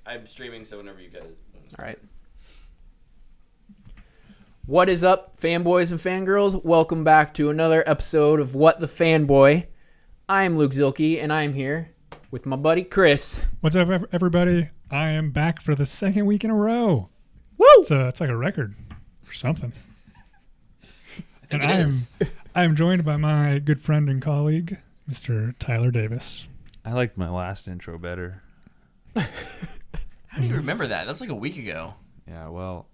I'm streaming, so whenever you guys want to start. All right. What is up, fanboys and fangirls? Welcome back to another episode of What the Fanboy. I am Luke Zilke, and I am here with my buddy Chris. What's up, everybody? I am back for the second week in a row. Woo! It's like a record or something. And is. I am joined by my good friend and colleague, Mr. Tyler Davis. I liked my last intro better. How do you remember that? That was like a week ago. Yeah, well,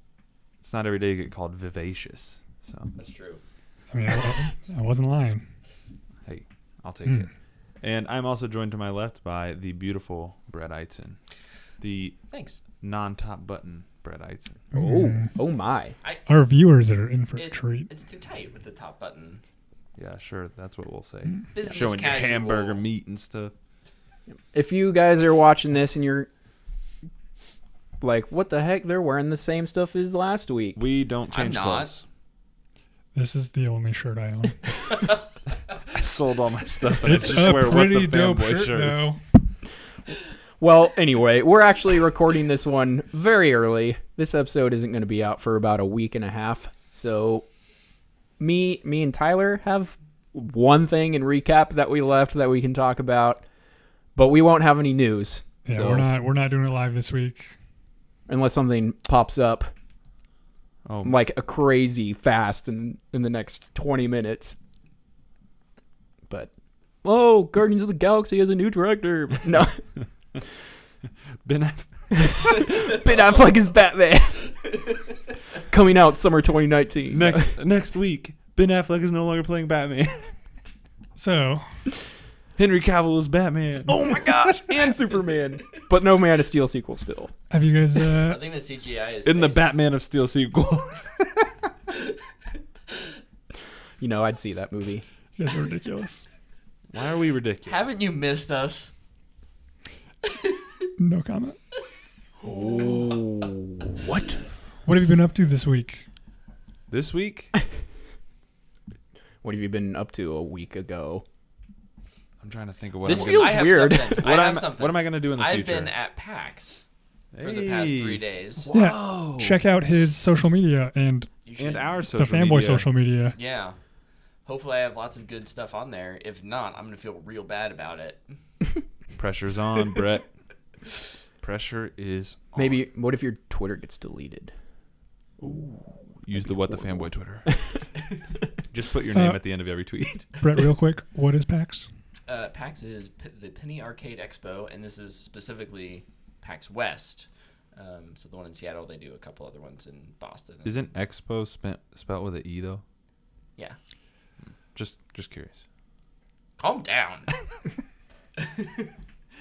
it's not every day you get called vivacious. So, That's true. I mean, I wasn't lying. hey, I'll take it. And I'm also joined to my left by the beautiful Brett Eitzen. The Thanks. non-top button Brett Eitzen. Oh my. Our viewers are in for a treat. It's too tight with the top button. Yeah, sure, that's what we'll say. Business Showing your casual. hamburger meat and stuff. If you guys are watching this and you're like, what the heck? They're wearing the same stuff as last week. We don't change I'm not. clothes. This is the only shirt I own. I sold all my stuff and It's I just a wear What pretty the dope Fanboy shirt, shirts. though. Well, anyway, we're actually recording this one very early. This episode isn't going to be out for about a week and a half. So me and Tyler have one thing in recap that we left that we can talk about, but we won't have any news. Yeah, So- we're not doing it live this week. Unless something pops up Oh, like a crazy fast in the next 20 minutes. But, oh, Guardians of the Galaxy has a new director. No. Ben Ben Affleck is Batman. Coming out summer 2019. next week, Ben Affleck is no longer playing Batman. So, Henry Cavill is Batman. Oh my gosh, and Superman. But no Man of Steel sequel still. have you guys... I think the CGI is In the based- Batman of Steel sequel. You know, I'd see that movie. you guys are ridiculous. Why are we ridiculous? Haven't you missed us? No comment. Oh. What? What have you been up to this week? This week? What have you been up to a week ago? I'm trying to think of what This I'm feels I have weird. something. What I am have something. What am I going to do in the I've future? been at PAX for the past 3 days. Yeah. Whoa. Check out his social media and You should. And our the social fanboy media. social media. Yeah. Hopefully I have lots of good stuff on there. If not, I'm going to feel real bad about it. Pressure's on, Brett. Pressure is on. Maybe, what if your Twitter gets deleted? Use the What the Fanboy Twitter. Just put your name at the end of every tweet. Brett, real quick, what is PAX? PAX is the Penny Arcade Expo, and this is specifically PAX West. So the one in Seattle, they do a couple other ones in Boston. Isn't Expo spelled with an E, though? Yeah. Just curious. Calm down.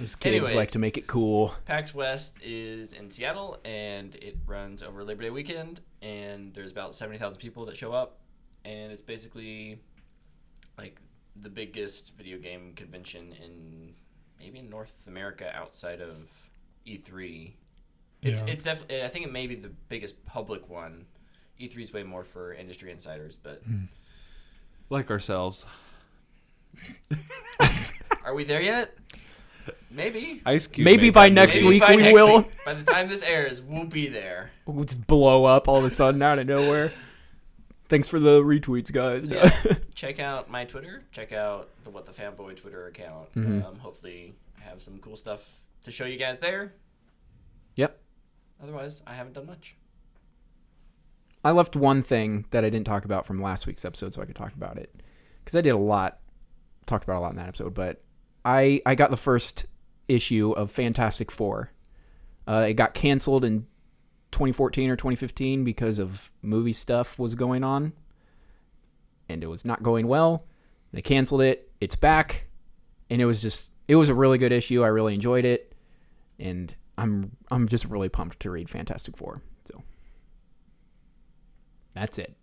Those kids Anyways. like to make it cool. PAX West is in Seattle, and it runs over Labor Day weekend, and there's about 70,000 people that show up, and it's basically like the biggest video game convention maybe in North America outside of E3. It's definitely, I think it may be the biggest public one. E3 is way more for industry insiders, but Like ourselves. are we there yet? Maybe. Ice Cube. Maybe made by that next movie. week by we next will. week. By the time this airs, we'll be there. We'll just blow up all of a sudden out of nowhere. Thanks for the retweets, guys. Yeah. Check out my Twitter. Check out the What the Fanboy Twitter account. Mhm. Hopefully, I have some cool stuff to show you guys there. Yep. Otherwise, I haven't done much. I left one thing that I didn't talk about from last week's episode so I could talk about it. Because I did talked about a lot in that episode, but I got the first issue of Fantastic Four. It got canceled in 2014 or 2015 because of movie stuff was going on. And it was not going well. They canceled it. It's back. And it was a really good issue. I really enjoyed it. And I'm just really pumped to read Fantastic Four. So that's it.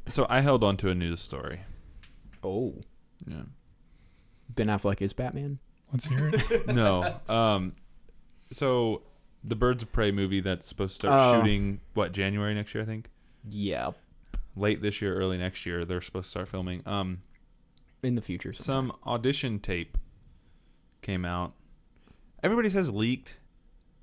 So I held on to a news story. Oh. Yeah. Ben Affleck is Batman? Let's hear it. No. So the Birds of Prey movie that's supposed to start shooting, January next year, I think? Yeah. Late this year, early next year, they're supposed to start filming. In the future. Some audition tape came out. Everybody says leaked.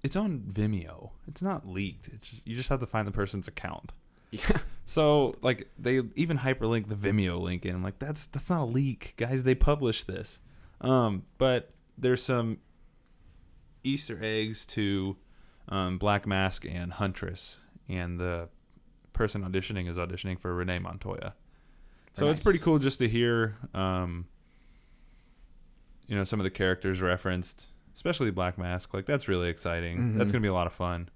it's on Vimeo. It's not leaked. You just have to find the person's account. Yeah. So like they even hyperlink the Vimeo link in. I'm like, that's not a leak, guys. They published this. But there's some Easter eggs to Black Mask and Huntress, and the person auditioning is auditioning for Renee Montoya. So Nice. it's pretty cool just to hear, some of the characters referenced, especially Black Mask. Like, that's really exciting. Mm-hmm. That's going to be a lot of fun.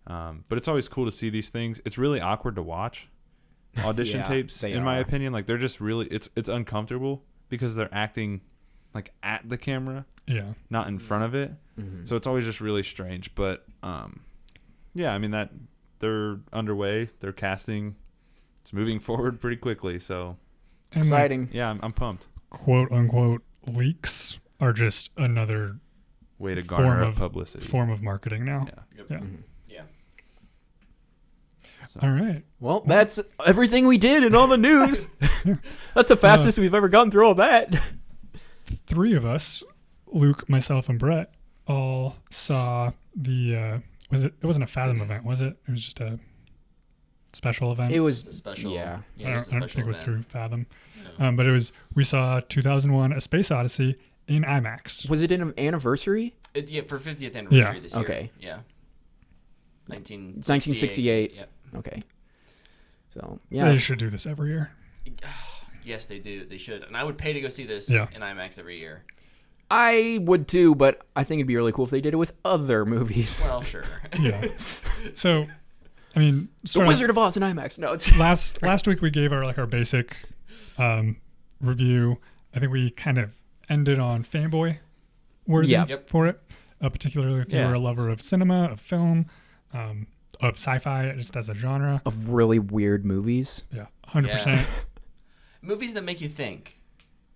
But it's always cool to see these things. It's really awkward to watch audition Yeah, tapes, they in my are. opinion. Like, they're just really, it's uncomfortable because they're acting like at the camera, Yeah. not in front of it. Mm-hmm. So it's always just really strange. But yeah, I mean, that they're underway. They're casting. It's moving forward pretty quickly. So And like, exciting. yeah, I'm pumped. quote unquote leaks are just another Way to form garner up of publicity. form of marketing now. Yeah. Yep. Yeah. Mhm. Yeah. All right. Well, that's everything we did in all the news. That's the fastest we've ever gotten through all that. 3 of us, Luke, myself, and Brett, all saw the it wasn't a Fathom event, was it? It was just a special event. It was It's a special. Yeah. Yeah. I it's a don't think special it was event. through Fathom. No. But we saw 2001 A Space Odyssey in IMAX. Was it an anniversary? Yeah, for 50th anniversary this year. Okay. Yeah. 1968. Yep. Okay. So yeah. They should do this every year. Yes, they do. They should. And I would pay to go see this Yeah. in IMAX every year. I would too, but I think it'd be really cool if they did it with other movies. Well, sure. Yeah. So, I mean, The sort of Wizard of Oz in IMAX. No, it's last week we gave our basic review. I think we kind of ended on fanboy worthy Yeah. Yep. for it, particularly if you Yeah. were a lover of cinema, of film, of sci-fi just as a genre. of really weird movies. Yeah, 100%. Yeah. Movies that make you think.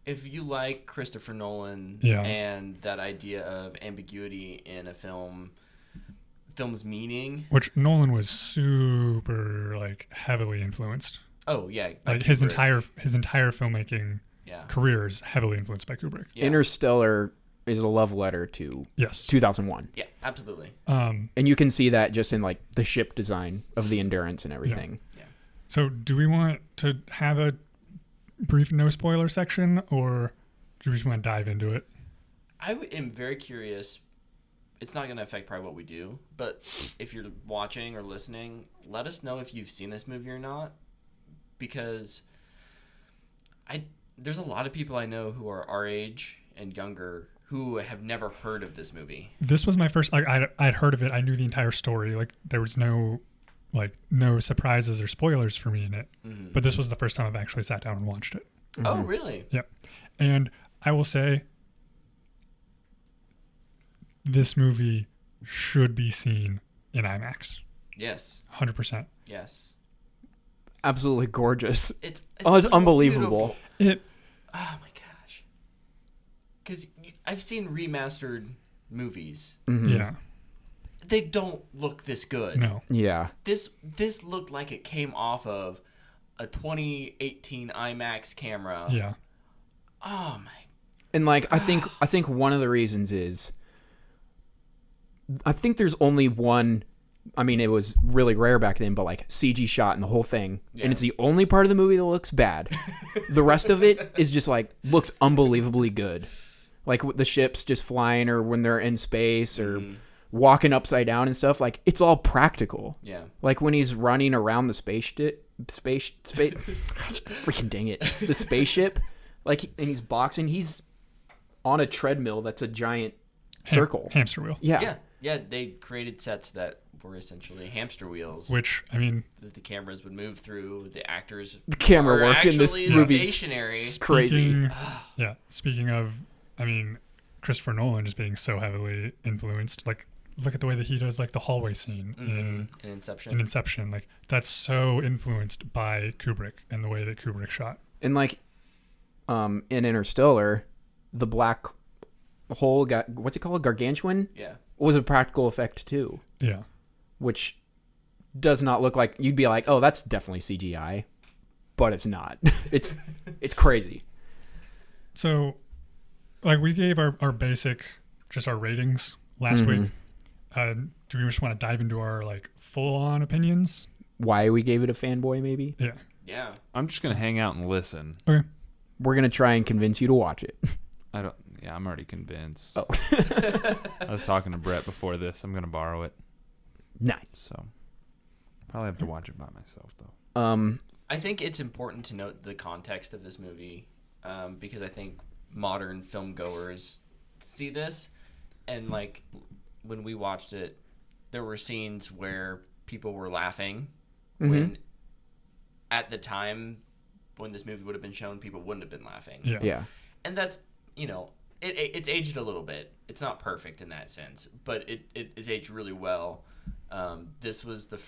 If you like Christopher Nolan Yeah. and that idea of ambiguity in a film's meaning. Which Nolan was super heavily influenced. Oh yeah, by Like his Kubrick. entire filmmaking Yeah. career is heavily influenced by Kubrick. Yeah. Interstellar is a love letter to Yes. 2001. Yeah, absolutely. And you can see that just in like the ship design of the Endurance and everything. So do we want to have a brief no spoiler section, or do we just want to dive into it? Am very curious. It's not going to affect probably what we do, but if you're watching or listening, let us know if you've seen this movie or not, because there's a lot of people I know who are our age and younger who have never heard of this movie. This was my first. I'd heard of it. I knew the entire story. Like there was no surprises or spoilers for me in it. Mhm. But this was the first time I've actually sat down and watched it. Oh, really? And I will say, this movie should be seen in IMAX. Yes. 100%. Yes. Absolutely gorgeous. It's It's so unbelievable. It. Oh my gosh. Because I've seen remastered movies. Mhm. Yeah. They don't look this good. No. Yeah. This looked like it came off of a 2018 IMAX camera. Yeah. Oh my. And like I think one of the reasons is I think there's only one. I mean, it was really rare back then, but like CG shot in the whole thing, Yeah. and it's the only part of the movie that looks bad. The rest of it is just like looks unbelievably good, like with the ships just flying, or when they're in space, or walking upside down and stuff. Like it's all practical. Yeah. Like when he's running around the space, freaking dang it, the spaceship. Like and he's boxing. He's on a treadmill that's a giant circle. Hamster wheel. Yeah. Yeah. They created sets that were essentially hamster wheels Which, I mean, that the cameras would move through. The actors The camera are work in this actually movie stationary. crazy. Speaking of, I mean, Christopher Nolan just being so heavily influenced. Like, look at the way that he does, like, the hallway scene In Inception. in Inception. Like, that's so influenced by Kubrick and the way that Kubrick shot. And like in Interstellar, the black hole got what's it called? Gargantuan? Yeah. Was a practical effect too. Yeah. Which does not look like you'd be like, oh, that's definitely CGI. But it's not. It's crazy. So, like, we gave our basic, just our ratings last week. do we just want to dive into our like full on opinions? Why we gave it a fanboy, maybe? Yeah. Yeah. I'm just gonna hang out and listen. Okay. We're going to try and convince you to watch it. I don't. Yeah, I'm already convinced. Oh. I was talking to Brett before this. I'm gonna borrow it, Nice. so probably have to watch it by myself though. I think it's important to note the context of this movie, because I think modern film goers see this, and like when we watched it, there were scenes where people were laughing when at the time when this movie would have been shown, people wouldn't have been laughing. Yeah. Yeah. And that's, it's aged a little bit. It's not perfect in that sense, but it's aged really well. This was the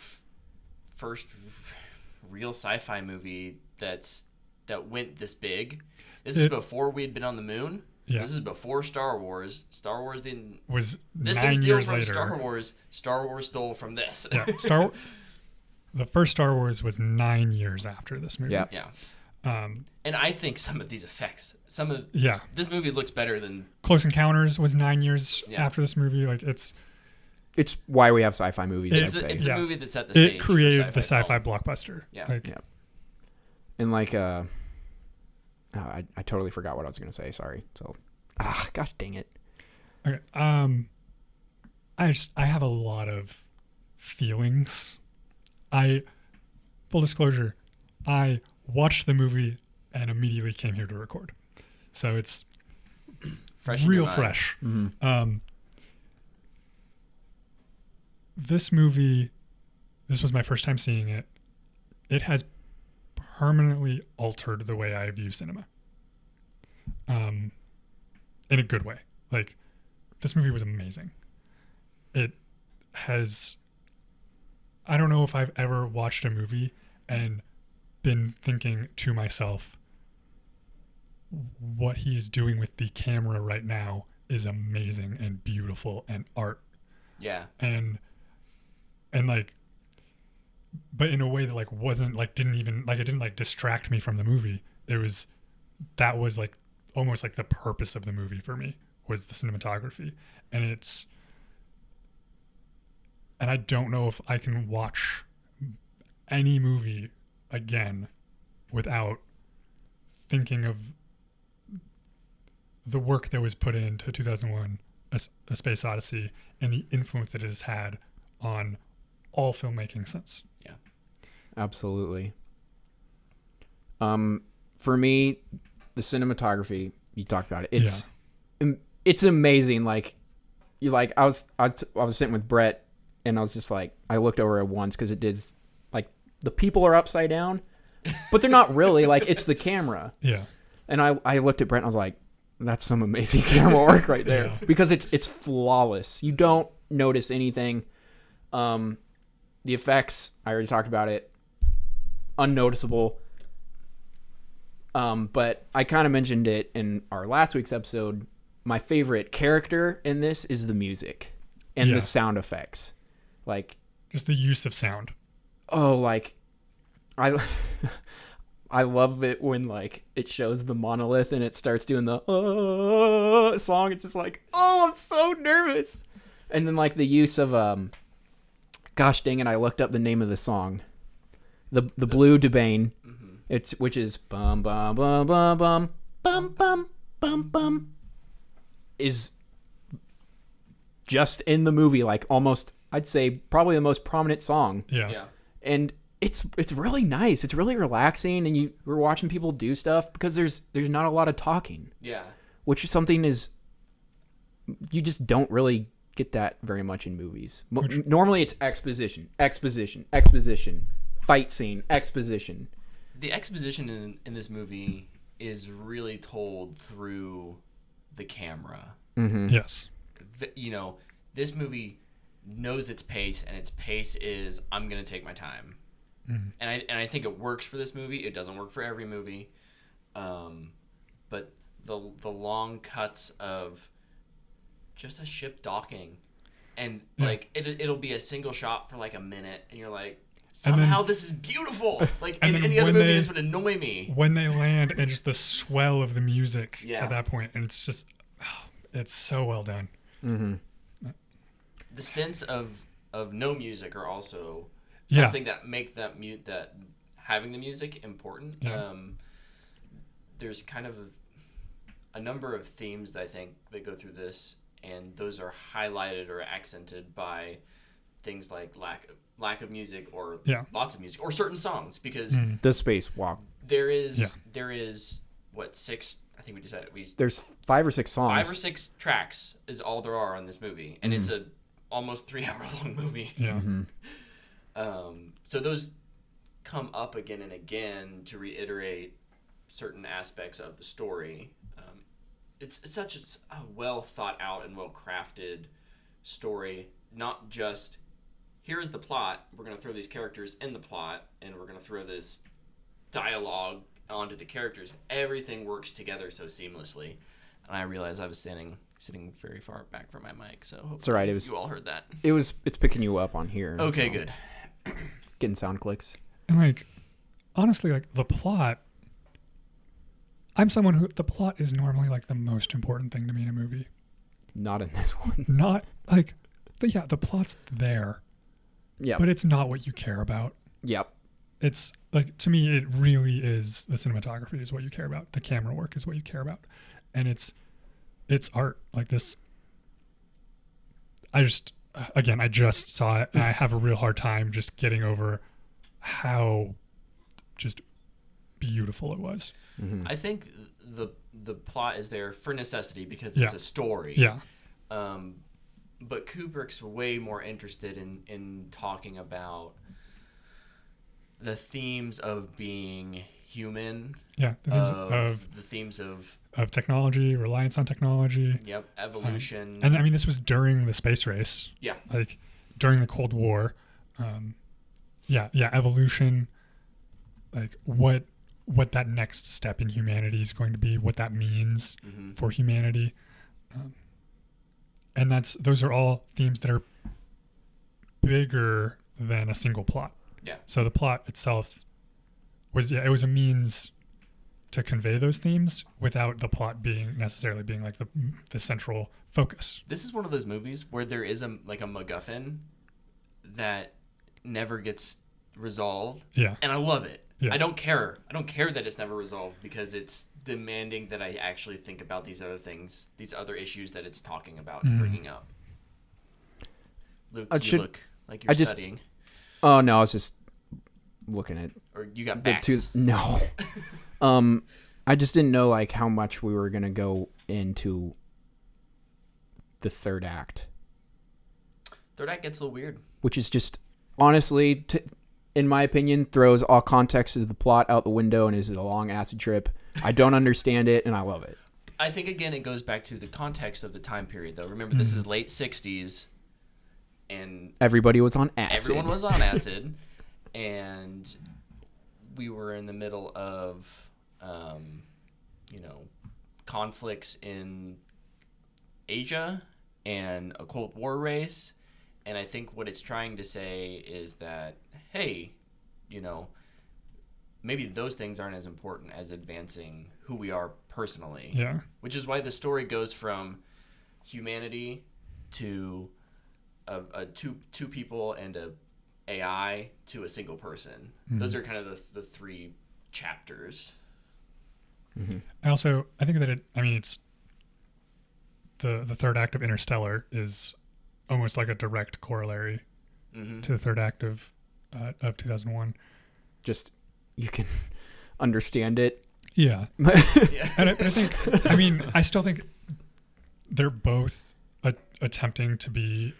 first real sci-fi movie that went this big. This is before we'd been on the moon. Yeah. This is before Star Wars. Star Wars didn't. Was This 9 didn't steal years from later. Star Wars. Star Wars stole from this. Yeah. The first Star Wars was 9 years after this movie. Yeah. Yeah. And I think some of these effects, Yeah. this movie looks better than. Close Encounters was 9 years Yeah. after this movie. Like it's why we have sci-fi movies, It's I'd say. the movie that set the stage. it for created the sci-fi film. blockbuster. Yeah. Like, Yeah. And like, I totally forgot what I was going to say. Sorry. So, gosh dang it. Okay. I have a lot of feelings. Full disclosure, I watched the movie and immediately came here to record. So it's Fresh in your real mind. fresh. Mm-hmm. This movie, this was my first time seeing it. It has permanently altered the way I view cinema. In a good way. Like, this movie was amazing. It has, I don't know if I've ever watched a movie and been thinking to myself, what he is doing with the camera right now is amazing and beautiful and art. Yeah. And like, but in a way that like wasn't like, didn't even like, it didn't like distract me from the movie. That was like almost like the purpose of the movie for me, was the cinematography. And I don't know if I can watch any movie again without thinking of the work that was put into 2001, A Space Odyssey, and the influence that it has had on all filmmaking since. Yeah. Absolutely. For me, the cinematography, you talked about it. It's amazing. Like, I was sitting with Brett, and I was just like, I looked over at once because it did, like, the people are upside down, but they're not really. Like, it's the camera. Yeah. And I looked at Brett and I was like, that's some amazing camera work right there. Yeah. Because it's flawless. You don't notice anything. The effects, I already talked about it. Unnoticeable. But I kind of mentioned it in our last week's episode. My favorite character in this is the music and Yeah. the sound effects. Like, Just the use of sound. like, I love it when like it shows the monolith and it starts doing the song. It's just like, oh, I'm so nervous. And then like the use of gosh dang it, I looked up the name of the song. The Blue Debane. It's which is bum bum bum bum bum bum bum bum bum, is just in the movie, like almost, I'd say probably the most prominent song. Yeah. Yeah. And it's really nice. It's really relaxing, and we're watching people do stuff because there's not a lot of talking, Yeah. which is something you just don't really get that very much in movies. Normally it's exposition, fight scene, exposition. The exposition in this movie is really told through the camera. Mm-hmm. Yes. This movie knows its pace, and its pace is, I'm going to take my time. Mhm. And I think it works for this movie. It doesn't work for every movie. But the long cuts of just a ship docking, and like it'll be a single shot for like a minute, and you're like, somehow this is beautiful. Like in any other movie, this would annoy me. When they land, and just the swell of the music Yeah. at that point, and it's just, it's so well done. Mm-hmm. the stints of no music are also Yeah. something that make that having the music important. Yeah. There's kind of a number of themes that I think that go through this, and those are highlighted or accented by things like lack of music or Yeah. lots of music or certain songs, because The spacewalk. there is Yeah. what, 6, I think we decided There's 5 or 6 songs. 5 or 6 tracks is all there are on this movie, and it's a almost 3-hour long movie. Yeah. So those come up again and again to reiterate certain aspects of the story. It's such a well thought out and well crafted story, not just here's the plot, we're going to throw these characters in the plot, and we're going to throw this dialogue onto the characters. Everything works together so seamlessly. And I realized I was sitting very far back from my mic, so hopefully It's all right. you all heard that. It's picking you up on here. Okay, so good. Getting sound clicks. And like, honestly, like the plot, I'm someone who the plot is normally like the most important thing to me in a movie. Not in this one. Not like, the plot's there, Yeah. but it's not what you care about. Yep. It's like, to me, it really is the cinematography is what you care about. The camera work is what you care about. And it's art like this. I just saw it, and I have a real hard time just getting over how just beautiful it was. Mm-hmm. I think the plot is there for necessity because it's a story. Yeah. But Kubrick's way more interested in talking about the themes of being human. Yeah. The themes of technology, reliance on technology. Yep, evolution. And I mean, this was during the space race. Yeah. Like during the Cold War. Evolution. Like what that next step in humanity is going to be, what that means for humanity. And those are all themes that are bigger than a single plot. Yeah. So the plot itself was a means to convey those themes without the plot necessarily being like the central focus. This is one of those movies where there is a MacGuffin that never gets resolved. Yeah. And I love it. Yeah. I don't care that it's never resolved, because it's demanding that I actually think about these other things, these other issues that it's talking about and bringing up. Luke, you look like you're studying. Oh no, I was just looking at. Or you got backs. No. I just didn't know like how much we were gonna go into the third act. Third act gets a little weird. Which is just honestly, in my opinion, throws all context of the plot out the window and is a long acid trip. I don't understand it, and I love it. I think, again, it goes back to the context of the time period, though. Remember, this is late 60s, and everybody was on acid. Everyone was on acid, and we were in the middle of, conflicts in Asia and a Cold War race. And I think what it's trying to say is that, hey, maybe those things aren't as important as advancing who we are personally. Yeah. Which is why the story goes from humanity to two people and a AI to a single person. Those are kind of the 3 chapters. Mm-hmm. I think that it's the third act of Interstellar is almost like a direct corollary to the third act of 2001. Just you can understand it. Yeah. Yeah. And I think, I still think they're both attempting to be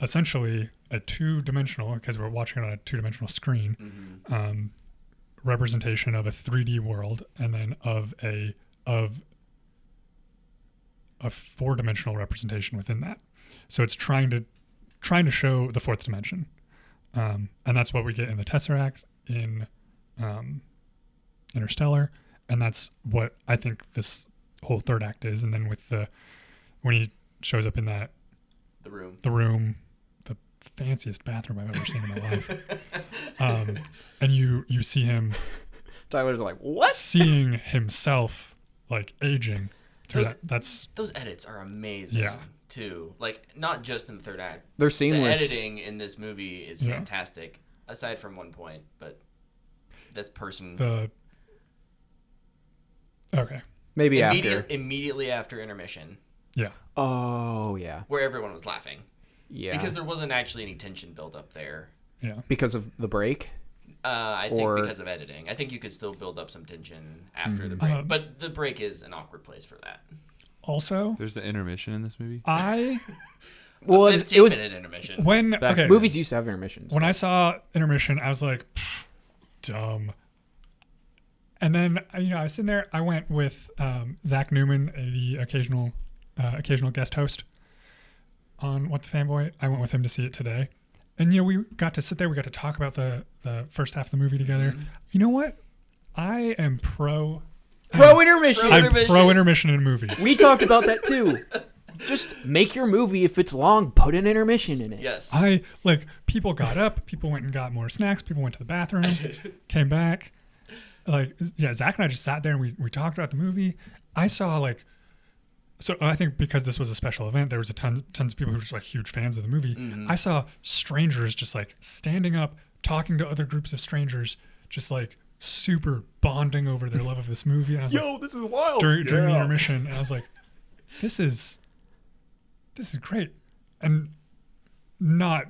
essentially a two-dimensional, because we're watching it on a two-dimensional screen, representation of a 3D world, and then of a four-dimensional representation within that. So it's trying to show the fourth dimension, and that's what we get in the Tesseract in Interstellar, and that's what I think this whole third act is. And then when he shows up in the room, the fanciest bathroom I've ever seen in my life, and you see him, Tyler's like, what? seeing himself like aging, through Those- that's Those edits are amazing. Yeah. Too. Like, not just in the third act. They're The seamless. editing in this movie is Yeah. fantastic, aside from one point. But this person the okay. Maybe after. immediately after intermission, Yeah. Oh yeah. where everyone was laughing Yeah. because there wasn't actually any tension build up there. Yeah. because of the break. I think Or- because of editing. I think you could still build up some tension after the Mm. break, but the break is an awkward place for that. Also, There's the intermission in this movie. Well, it 15 was minute intermission. when Back okay, movies used to have intermissions. when I saw intermission, I was like, "Pfft, dumb. And then I was sitting there. I went with Zach Newman, the occasional guest host on What the Fanboy. I went with him to see it today, and we got to sit there. We got to talk about the first half of the movie together. Mhm. You know what? I am pro intermission. Pro- I'm Intermission. pro intermission in movies. We talked about that too. Just make your movie, if it's long, put an intermission in it. Yes. I like people got up, people went and got more snacks, people went to the bathroom, came back. Like, yeah, Zach and I just sat there and we talked about the movie. I saw so I think because this was a special event, there was tons of people who were just like huge fans of the movie. Mhm. I saw strangers just like standing up, talking to other groups of strangers, just like super bonding over their love of this movie. And I was like, this is wild. during the intermission, and I was like, this is great. And not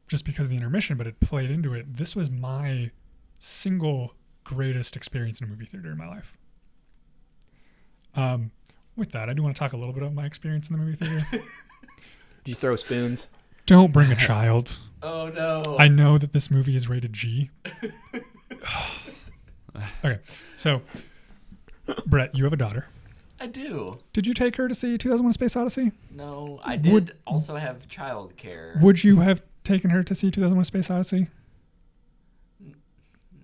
just because of the intermission, but it played into it. This was my single greatest experience in a movie theater in my life. With that, I do want to talk a little bit about my experience in the movie theater. Did you throw spoons? Don't bring a child. Oh no. I know that this movie is rated G. Okay, so Brett, you have a daughter. I do. Did you take her to see 2001: A Space Odyssey? No, I did Would- also have childcare. Would you have taken her to see 2001: A Space Odyssey?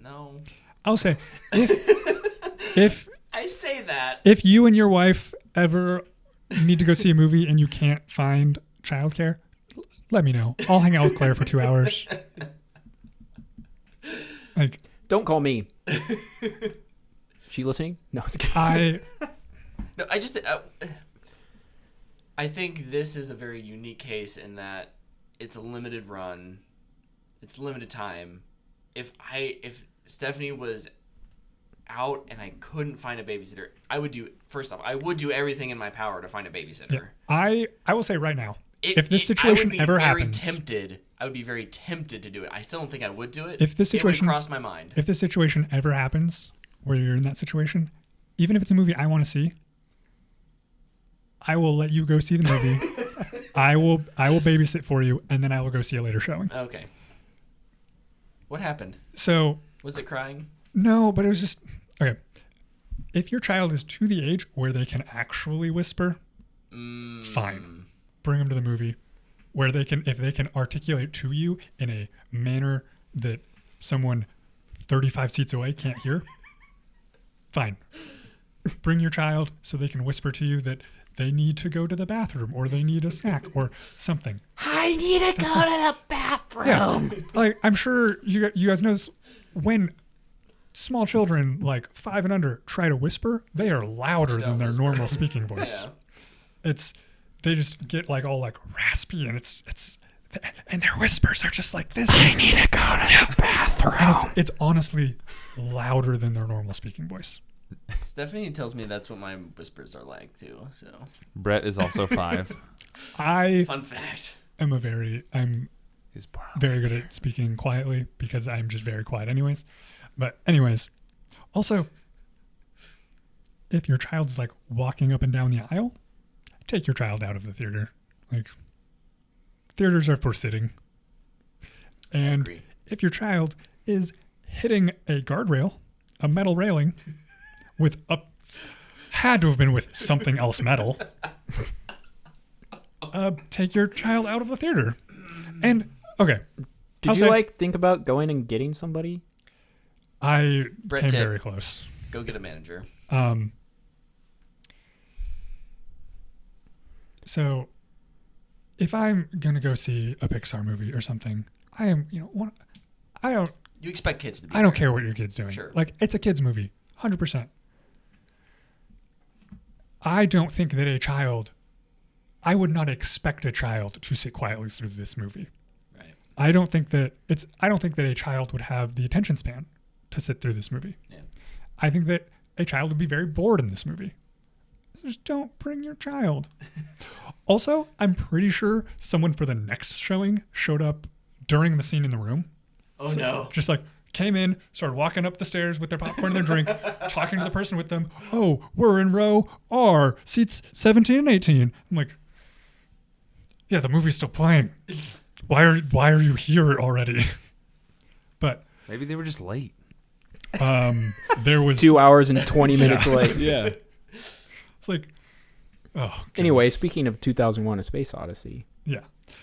No. I'll say if I say that. if you and your wife ever need to go see a movie and you can't find childcare, let me know. I'll hang out with Claire for 2 hours. Like Don't call me. She listening? No, it's kidding. No, I think this is a very unique case in that it's a limited run, it's limited time. If Stephanie was out and I couldn't find a babysitter, I would do everything in my power to find a babysitter. yeah, I will say right now, if this situation ever happens, I would be very tempted to do it. I still don't think I would do it. If this situation- it would cross my mind. if this situation ever happens where you're in that situation, even if it's a movie I want to see, I will let you go see the movie. I will babysit for you, and then I will go see a later showing. Okay. What happened? So Was it crying? no, but it was just okay. If your child is to the age where they can actually whisper, fine. Bring them to the movie where if they can articulate to you in a manner that someone 35 seats away can't hear, fine. Bring your child so they can whisper to you that they need to go to the bathroom or they need a snack or something. I need to go to the bathroom. Yeah. Like, I'm sure you guys know this. When small children, like 5 and under, try to whisper, they are louder than their whisper. normal speaking voice. Yeah. They just get like all like raspy and and their whispers are just like this. I need to go to the bathroom. And it's honestly louder than their normal speaking voice. Stephanie tells me that's what my whispers are like too. So Brett is also 5. I fun fact. am I'm He's born. very good at speaking quietly because I'm just very quiet anyways. But anyways, also, if your child's like walking up and down the aisle, take your child out of the theater. Like, theaters are for sitting. And agree. if your child is hitting a guardrail, a metal railing, had to have been with something else metal, take your child out of the theater. And okay, Did you think about going and getting somebody? I Brett came tip. very close. Go get a manager. So if I'm gonna go see a Pixar movie or something, I am, You expect kids to be I don't there. care what your kid's doing. Sure. Like, it's a kid's movie, 100%. I don't think that I would not expect a child to sit quietly through this movie. Right. I don't think that a child would have the attention span to sit through this movie. Yeah. I think that a child would be very bored in this movie. Just don't bring your child. Also, I'm pretty sure someone for the next showing showed up during the scene in the room. Oh, no. Just like came in, started walking up the stairs with their popcorn and their drink, talking to the person with them. Oh, we're in row R, seats 17 and 18. I'm like, yeah, the movie's still playing. Why are you here already? But Maybe they were just late. there was 2 hours and 20 minutes late. Yeah. It's like, oh. Goodness. Anyway, speaking of 2001: A Space Odyssey. Yeah.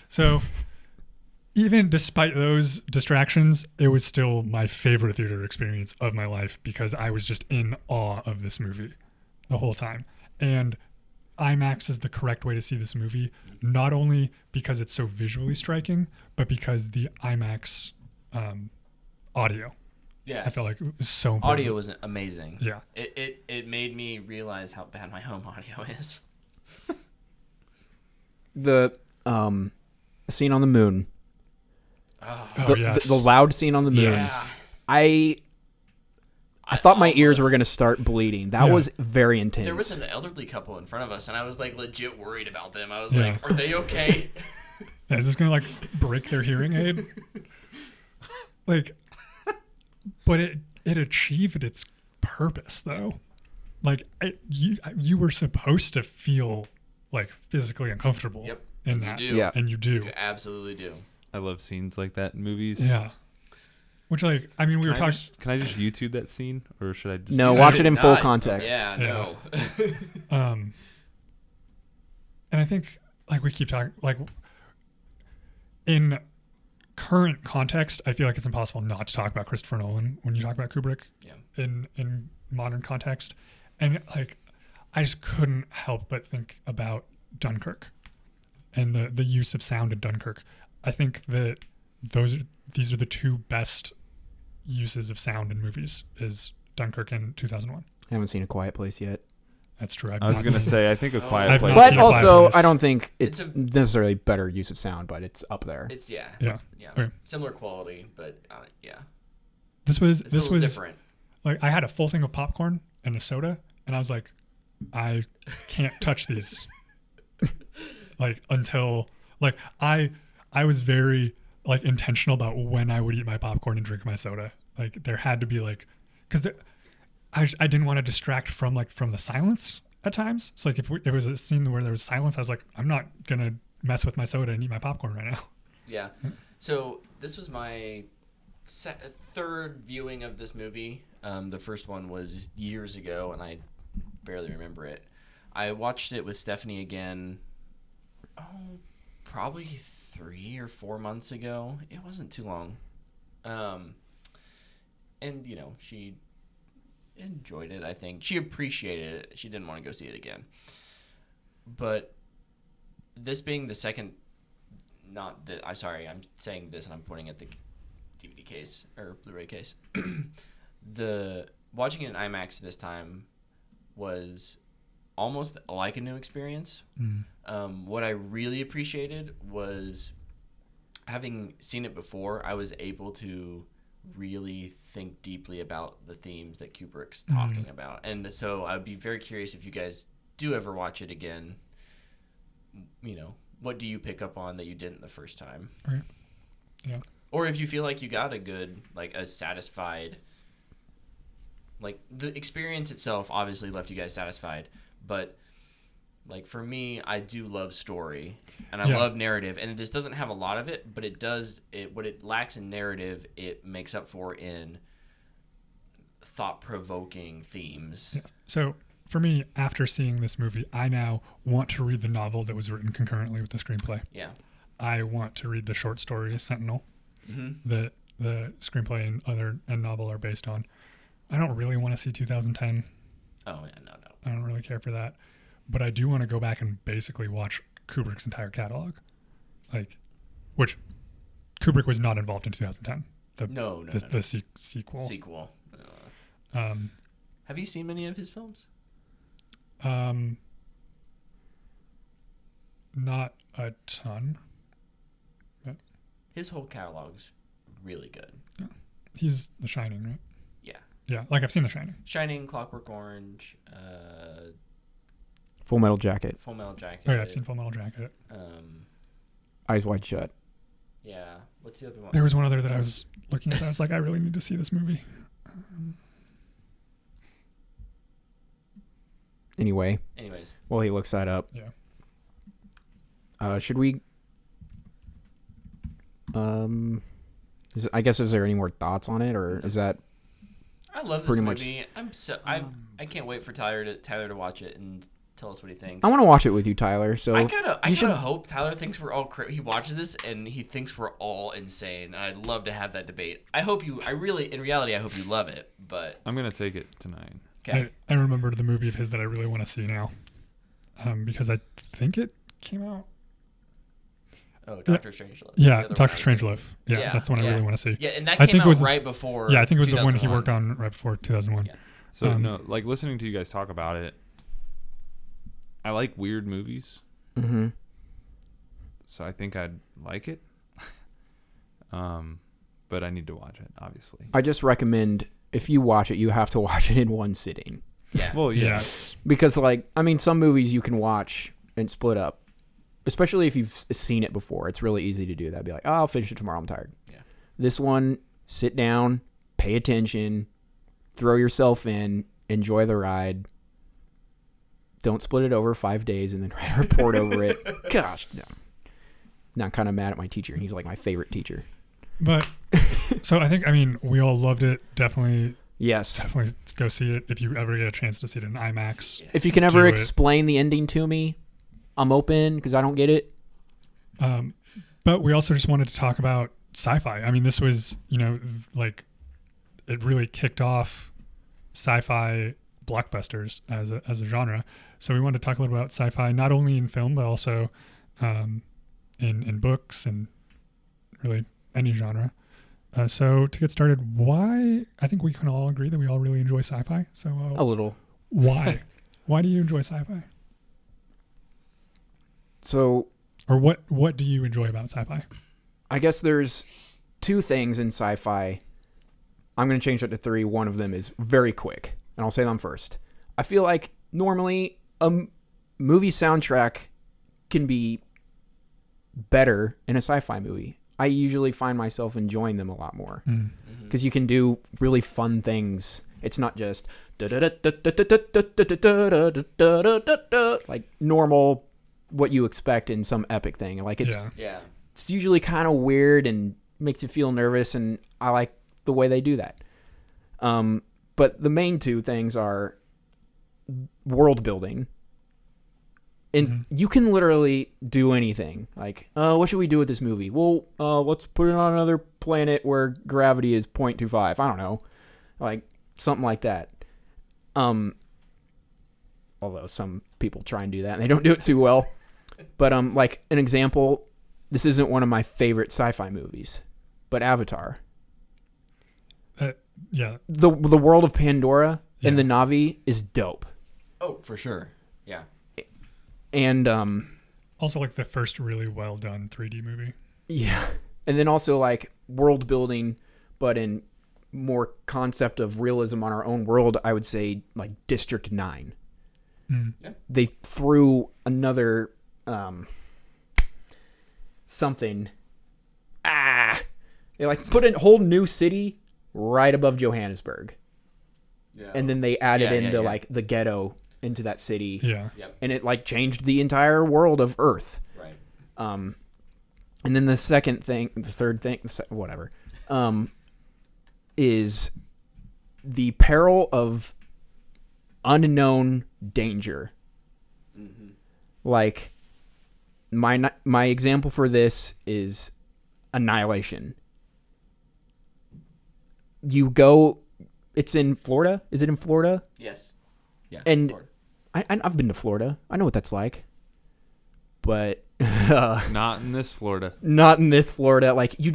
So even despite those distractions, it was still my favorite theater experience of my life because I was just in awe of this movie the whole time. And IMAX is the correct way to see this movie, not only because it's so visually striking, but because the IMAX audio. Yeah. I felt like it was so important. Audio was amazing. Yeah. It made me realize how bad my home audio is. The scene on the moon. Oh, yes. The loud scene on the moon. Yeah. I thought my ears were going to start bleeding. That Yeah. was very intense. There was an elderly couple in front of us, and I was like legit worried about them. I was Yeah. like, are they okay? Yeah, is this going to like break their hearing aid? Like, but it achieved its purpose though. Like you were supposed to feel like physically uncomfortable. Yep. In And that. you do. Yeah. And you do. You absolutely do. I love scenes like that in movies. Yeah. Which like I mean we were talking. Can I just YouTube that scene, or should I just? No, You watch should it in full not- context. Yeah, no. And I think like we keep talking like in current context, I feel like it's impossible not to talk about Christopher Nolan when you talk about Kubrick. Yeah. In modern context, and like I just couldn't help but think about Dunkirk and the use of sound in Dunkirk. I think that these are the two best uses of sound in movies is Dunkirk and 2001. I haven't seen A Quiet Place yet. That's true. I was gonna say I think A Quiet I've Place. not But seen A Quiet also, Place. I don't think it's It's a- necessarily better use of sound, but it's up there. It's yeah. Yeah. Okay. Similar quality, but yeah. This was It's a little different. like I had a full thing of popcorn and a soda, and I was like, I can't touch these. Like until like I was very like intentional about when I would eat my popcorn and drink my soda. Like there had to be like, because I didn't want to distract from the silence at times. So like if there was a scene where there was silence, I was like, I'm not gonna mess with my soda and eat my popcorn right now. Yeah. So this was my third viewing of this movie. The first one was years ago, and I barely remember it. I watched it with Stephanie again, probably 3 or 4 months ago. It wasn't too long. And, she enjoyed it, I think. She appreciated it. She didn't want to go see it again. But this being the second... I'm sorry, I'm saying this and I'm pointing at the DVD case or Blu-ray case. Watching it in IMAX this time was almost like a new experience. What I really appreciated was having seen it before, I was able to really think deeply about the themes that Kubrick's talking about. And so I'd be very curious if you guys do ever watch it again, what do you pick up on that you didn't the first time? Right. Yeah. Or if you feel like you got a good, a satisfied, the experience itself obviously left you guys satisfied, but for me, I do love story and I love narrative, and this doesn't have a lot of it, but it does what it lacks in narrative, it makes up for in thought-provoking themes. Yeah. So for me, after seeing this movie, I now want to read the novel that was written concurrently with the screenplay. Yeah. I want to read the short story Sentinel Mm-hmm. that the screenplay and novel are based on. I don't really want to see 2010. Oh, yeah, no. I don't really care for that. But I do want to go back and basically watch Kubrick's entire catalog. Which Kubrick was not involved in 2010. No. The sequel. Sequel. Um, Have you seen many of his films? not a ton. His whole catalog's really good. He's The Shining, right? Yeah. Yeah, like I've seen The Shining. Shining, Clockwork Orange, Full Metal Jacket, Full Metal Jacket. Oh yeah, I've seen Full Metal Jacket. Eyes Wide Shut. Yeah. What's the other one? There was one other that I was looking at. I was like, I really need to see this movie. Anyways, while he looks that up, should we? I guess is there any more thoughts on it, or is that? I love this pretty movie. I can't wait for Tyler to watch it and tell us what he thinks. I want to watch it with you, Tyler. So I kind of hope Tyler thinks we're all he watches this and he thinks we're all insane. And I'd love to have that debate. In reality, I hope you love it. But I'm gonna take it tonight. okay. I remembered the movie of his that I really want to see now, because I think it came out. Oh, Doctor Strangelove. Yeah, Doctor Strangelove. Yeah, that's the one I really want to see. Yeah, and that I came think out it was right before. Yeah, I think it was the one he 2001. worked on right before 2001. Yeah. So no, like listening to you guys talk about it, I like weird movies. Mm-hmm. So I think I'd like it. But I need to watch it, obviously. I just recommend if you watch it, you have to watch it in one sitting. Yeah. Well, yeah. Because some movies you can watch and split up. Especially if you've seen it before, it's really easy to do that. Be like, oh, I'll finish it tomorrow. I'm tired. Yeah. This one, sit down, pay attention, throw yourself in, enjoy the ride. Don't split it over 5 days and then write a report over it. Gosh, no. Now I'm kind of mad at my teacher. He's like my favorite teacher. But so I mean, we all loved it. Definitely go see it if you ever get a chance to see it in IMAX. Yes. If you can ever Do it. explain the ending to me, I'm open because I don't get it. But we also just wanted to talk about sci-fi. I mean, this was, like it really kicked off sci-fi blockbusters as a genre. So we wanted to talk a little about sci-fi, not only in film, but also in books and really any genre. So to get started, I think we can all agree that we all really enjoy sci-fi. So A little. why? Why do you enjoy sci-fi? So Or what do you enjoy about sci-fi? I guess there's two things in sci-fi. I'm going to change it to three. One of them is very quick, and I'll say them first. I feel like normally a movie soundtrack can be better in a sci-fi movie. I usually find myself enjoying them a lot more because you can do really fun things. It's not just like normal what you expect in some epic thing. Like it's usually kind of weird and makes you feel nervous, and I like the way they do that. But the main two things are world building. And you can literally do anything. Like, what should we do with this movie? Well, let's put it on another planet where gravity is 0.25. I don't know. Like, something like that. Although some people try and do that, and they don't do it too well. But, like, an example, this isn't one of my favorite sci-fi movies, but Avatar. Yeah. The world of Pandora and the Na'vi is dope. Oh, for sure. Yeah. And Also like the first really well done 3D movie. Yeah. And then also like world building, but in more concept of realism on our own world, I would say like District 9. Yeah. They threw another something. They like put a whole new city right above Johannesburg. Yeah. And then they added into like the ghetto into that city. Yeah. Yep. And it like changed the entire world of Earth. Right. And then the third thing, whatever, is the peril of unknown danger. Mm-hmm. Like my example for this is Annihilation. You go, it's in Florida. Is it in Florida? Yes. Yeah. And Florida. I've been to Florida. I know what that's like. But Not in this Florida. not in this Florida. Like you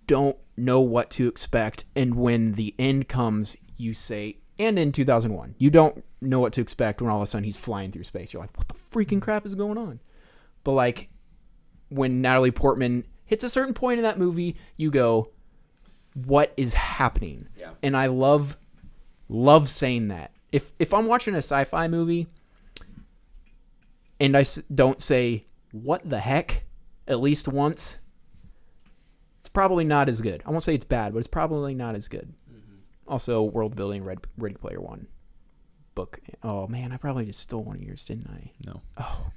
don't know what to expect, and when the end comes, you say, and in 2001, you don't know what to expect when all of a sudden he's flying through space. You're like, what the freaking crap is going on? but like when Natalie Portman hits a certain point in that movie, you go, what is happening? Yeah. And I love saying that. If I'm watching a sci-fi movie and I don't say, what the heck, at least once, it's probably not as good. I won't say it's bad, but it's probably not as good. Mm-hmm. Also, world building, Ready Player One book. Oh man, I probably just stole one of yours, didn't I? No. Oh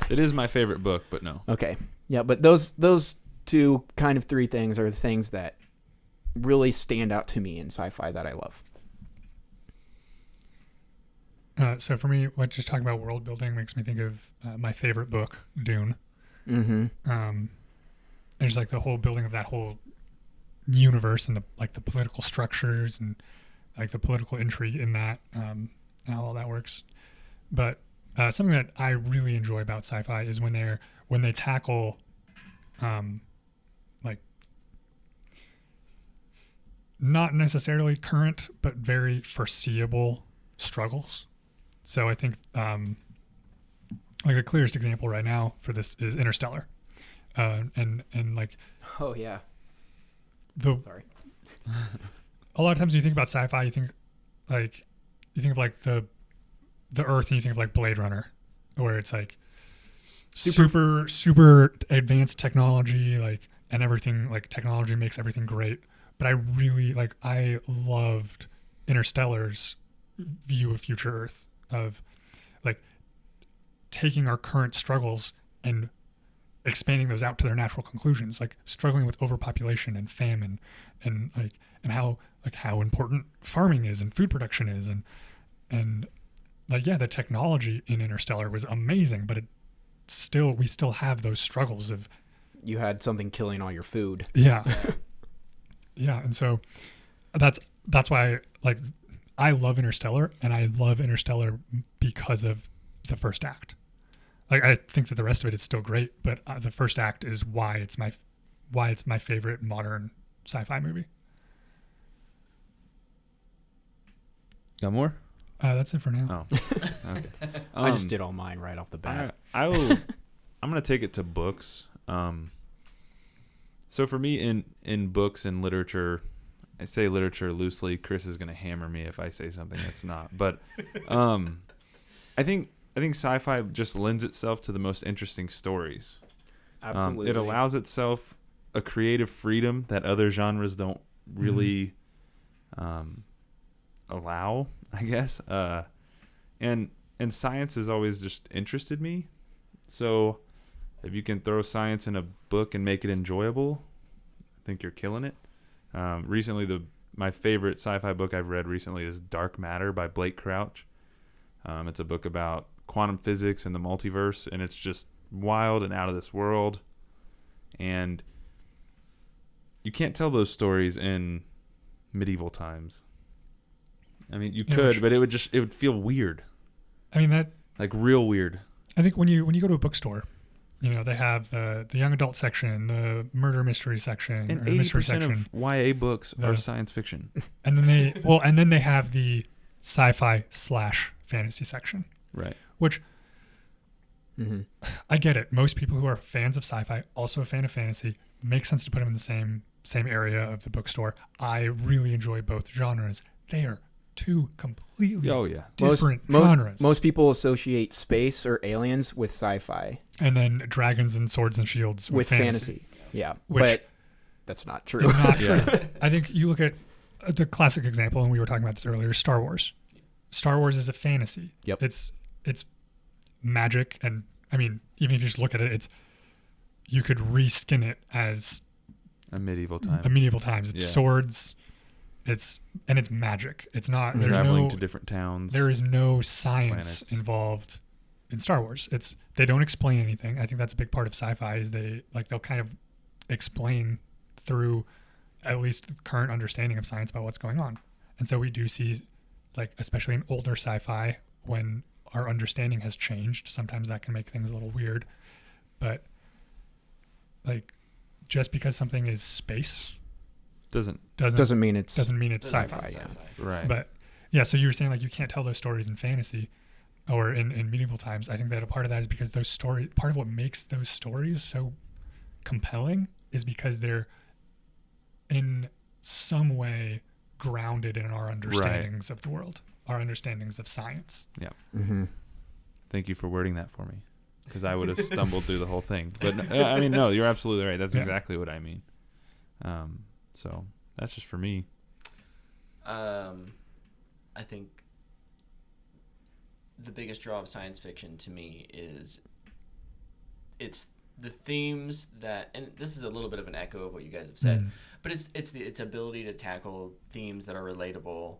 It is my favorite book, but no. okay. Yeah, but those two kind of three things are the things that really stand out to me in sci-fi that I love. So for me, just talking about world building makes me think of my favorite book, Dune. Mm-hmm. There's like the whole building of that whole universe and the political structures and like the political intrigue in that, and how all that works. But something that I really enjoy about sci-fi is when they tackle like not necessarily current but very foreseeable struggles. So I think like the clearest example right now for this is Interstellar, and like Oh yeah. Sorry. a lot of times when you think about sci-fi, you think of like the Earth, and you think of like Blade Runner, where it's like super advanced technology, like, and everything, like technology makes everything great. But I loved Interstellar's view of future Earth, of like taking our current struggles and expanding those out to their natural conclusions, like struggling with overpopulation and famine, and how important farming is and food production is, and like, yeah, the technology in Interstellar was amazing, but we still have those struggles of, You had something killing all your food. yeah. Yeah. And so that's why I love Interstellar, and I love Interstellar because of the first act. Like, I think that the rest of it is still great, but the first act is why it's my favorite modern sci-fi movie. Got more? That's it for now. Oh, okay. I just did all mine right off the bat. I'm gonna take it to books. So for me, in books and literature, I say literature loosely. Chris is gonna hammer me if I say something that's not. But I think sci-fi just lends itself to the most interesting stories. Absolutely. It allows itself a creative freedom that other genres don't really allow, I guess. And science has always just interested me. So if you can throw science in a book and make it enjoyable, I think you're killing it. Recently, my favorite sci-fi book I've read recently is Dark Matter by Blake Crouch. It's a book about quantum physics and the multiverse, and it's just wild and out of this world. And you can't tell those stories in medieval times. I mean, you could, but it would feel weird. I mean, that, like, real weird. I think when you go to a bookstore, they have the young adult section, the murder mystery section, And or the mystery 80% section, of YA books are science fiction. and then they have the sci-fi / fantasy section, Right. which I get it. Most people who are fans of sci-fi, also a fan of fantasy, makes sense to put them in the same area of the bookstore. I really enjoy both genres. They are two completely different genres. Most people associate space or aliens with sci-fi. And then dragons and swords and shields with fantasy. Yeah, Which but that's not true. It's not true. I think you look at the classic example, and we were talking about this earlier, Star Wars. Star Wars is a fantasy. Yep. It's magic, and I mean, even if you just look at it, you could reskin it as A medieval time. It's swords. It's magic. It's not Traveling to different towns. There is no science planets. involved in Star Wars. They don't explain anything. I think that's a big part of sci-fi, is they'll kind of explain through at least the current understanding of science about what's going on. And so we do see, like, especially in older sci-fi, when our understanding has changed, sometimes that can make things a little weird. But like, just because something is space doesn't mean it's sci-fi. Yeah. Right. But yeah, so you were saying, like, you can't tell those stories in fantasy. or in medieval times, I think that a part of that is because part of what makes those stories so compelling is because they're in some way grounded in our understandings of the world, our understandings of science. Yeah. Mm-hmm. Thank you for wording that for me, because I would have stumbled through the whole thing. But I mean, no, you're absolutely right. That's exactly what I mean. So that's just for me. I think the biggest draw of science fiction to me is it's the themes that, and this is a little bit of an echo of what you guys have said, but it's its ability to tackle themes that are relatable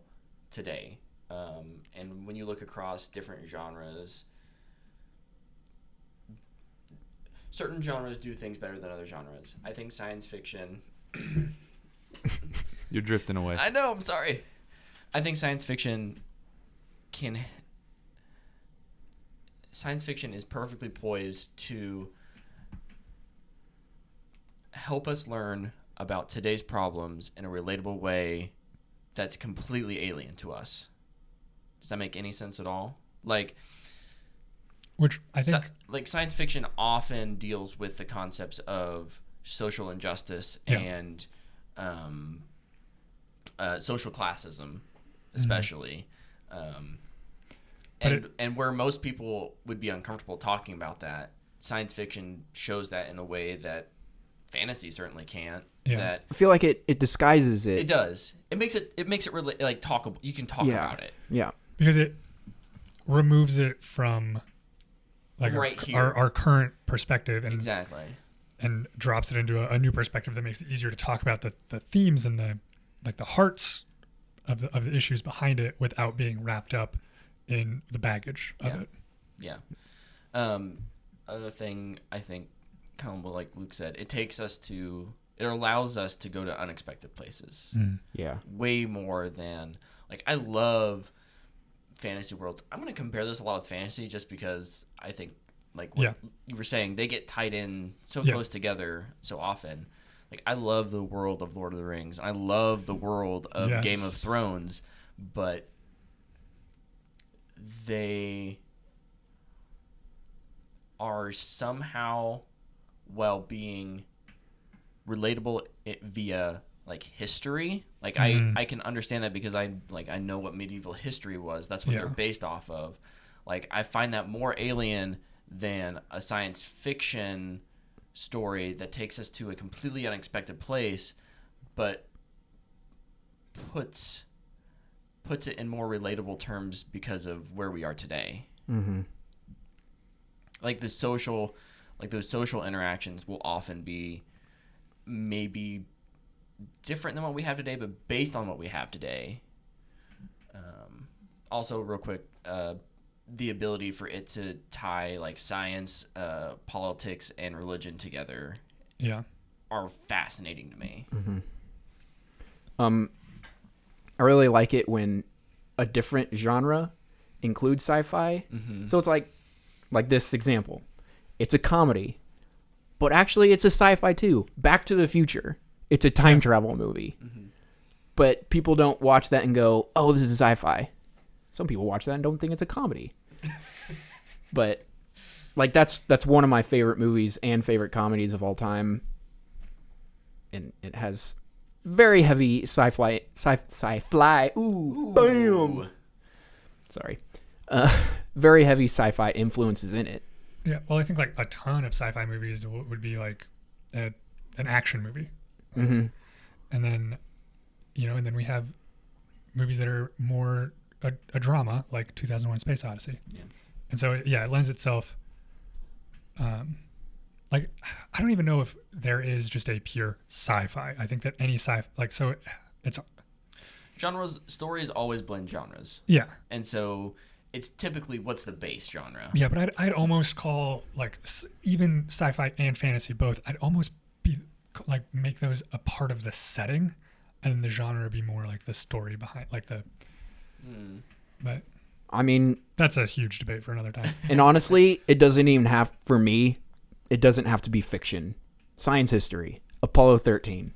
today. And when you look across different genres, certain genres do things better than other genres. I think science fiction. You're drifting away. I know, I'm sorry. I think science fiction is perfectly poised to help us learn about today's problems in a relatable way that's completely alien to us. Does that make any sense at all? Like, which I think like science fiction often deals with the concepts of social injustice and social classism, especially. And where most people would be uncomfortable talking about that, science fiction shows that in a way that fantasy certainly can't. Yeah. That I feel like it disguises it. it does. It makes it really like talkable. You can talk about it. Yeah. Because it removes it from like Right here. our current perspective and Exactly. and drops it into a new perspective that makes it easier to talk about the themes and the hearts of the issues behind it without being wrapped up in the baggage of it. Yeah. Other thing, I think, kind of like Luke said, it allows us to go to unexpected places. Yeah. Way more than, like, I love fantasy worlds. I'm going to compare this a lot with fantasy just because I think, like what you were saying, they get tied in so close together so often. Like, I love the world of Lord of the Rings. I love the world of Game of Thrones, but they are somehow, while being relatable via like history, like I can understand that because I know what medieval history was. That's what they're based off of. Like, I find that more alien than a science fiction story that takes us to a completely unexpected place, but puts it in more relatable terms because of where we are today. Mm-hmm. Like those social interactions will often be maybe different than what we have today, but based on what we have today. Also, real quick, the ability for it to tie like science, politics, and religion together are fascinating to me. Mm-hmm. I really like it when a different genre includes sci-fi. Mm-hmm. So it's like this example. It's a comedy, but actually it's a sci-fi too. Back to the Future. It's a time travel movie. Mm-hmm. But people don't watch that and go, "Oh, this is sci-fi." Some people watch that and don't think it's a comedy. But like that's one of my favorite movies and favorite comedies of all time. And it has very heavy sci-fi. Ooh, bam. Sorry. Very heavy sci-fi influences in it. Yeah, well, I think like a ton of sci-fi movies would be like an action movie. Mm-hmm. And then, and then we have movies that are more a drama, like 2001: Space Odyssey. Yeah. And so, it lends itself. Like, I don't even know if there is just a pure sci-fi. I think that any stories always blend genres. Yeah. And so it's typically what's the base genre. Yeah, but I'd almost call like even sci-fi and fantasy both. I'd almost be like make those a part of the setting, and the genre be more like the story behind, like the. But I mean, that's a huge debate for another time. And honestly, it doesn't even have, for me, it doesn't have to be fiction. Science history, Apollo 13.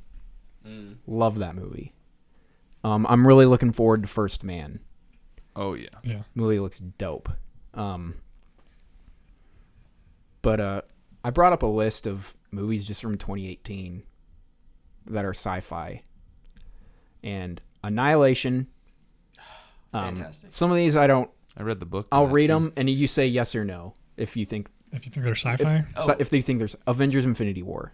Love that movie. I'm really looking forward to First Man. Oh yeah. Yeah. Movie looks dope. But I brought up a list of movies just from 2018 that are sci-fi. And Annihilation. Fantastic. Some of these I read the book. I'll read them, and you say yes or no if you think they're sci-fi. if they think there's Avengers: Infinity War.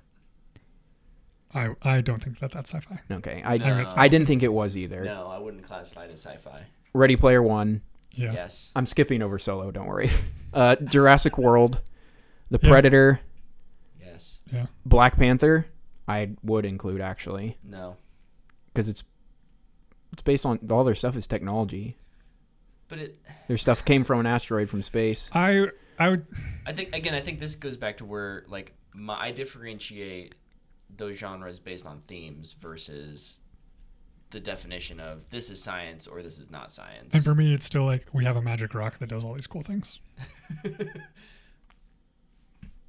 I don't think that's sci-fi. Okay, No. I didn't think it was either. No, I wouldn't classify it as sci-fi. Ready Player One. Yeah. Yes. I'm skipping over Solo. Don't worry. Jurassic World, The Yeah. Predator, Yes. Yeah. Black Panther. I would include actually No. because it's based on all their stuff is technology. But Their stuff came from an asteroid from space. I would. I think this goes back to where like I differentiate those genres based on themes versus the definition of this is science or this is not science. And for me, it's still like we have a magic rock that does all these cool things.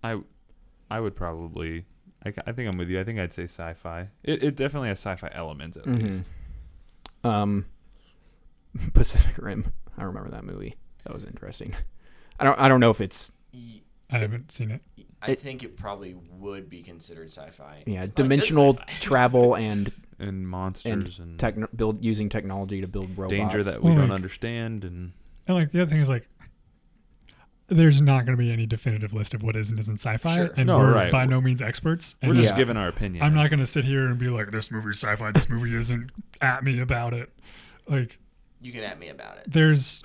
I would probably. I think I'm with you. I think I'd say sci-fi. It definitely has sci-fi elements at least. Pacific Rim. I remember that movie. That was interesting. I don't know if it's I haven't seen it. I think it probably would be considered sci-fi. yeah Probably good dimensional sci-fi. travel and monsters and using technology to build robots. danger that we Well, don't like- understand and And like the other thing is like, there's not going to be any definitive list of what is and isn't sci-fi, Sure. and No, we're right. by no means experts. And we're just Yeah. giving our opinion. I'm not going to sit here and be like, this movie's sci-fi, this movie isn't. At me about it. Like, You can at me about it. there's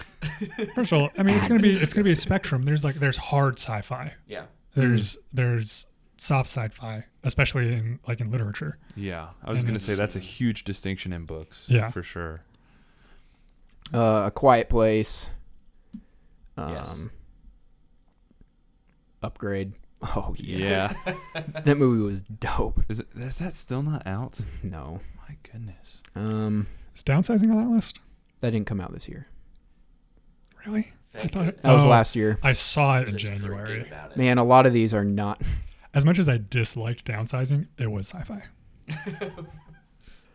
first of all, I mean, it's gonna be a spectrum. There's hard sci-fi. Yeah. There's soft sci-fi, especially in literature. Yeah, I was And going to it's- say that's a huge distinction in books. Yeah. for sure. A Quiet Place. Yes. Upgrade. Oh yeah. Yeah, That movie was dope. is that still not out? No. My goodness. Is downsizing on that list? That didn't come out this year. Really? Thank thought- you. That was Oh. last year. I saw it in Just January. forget about it. Man, a lot of these are not. As much as I disliked downsizing, it was sci-fi.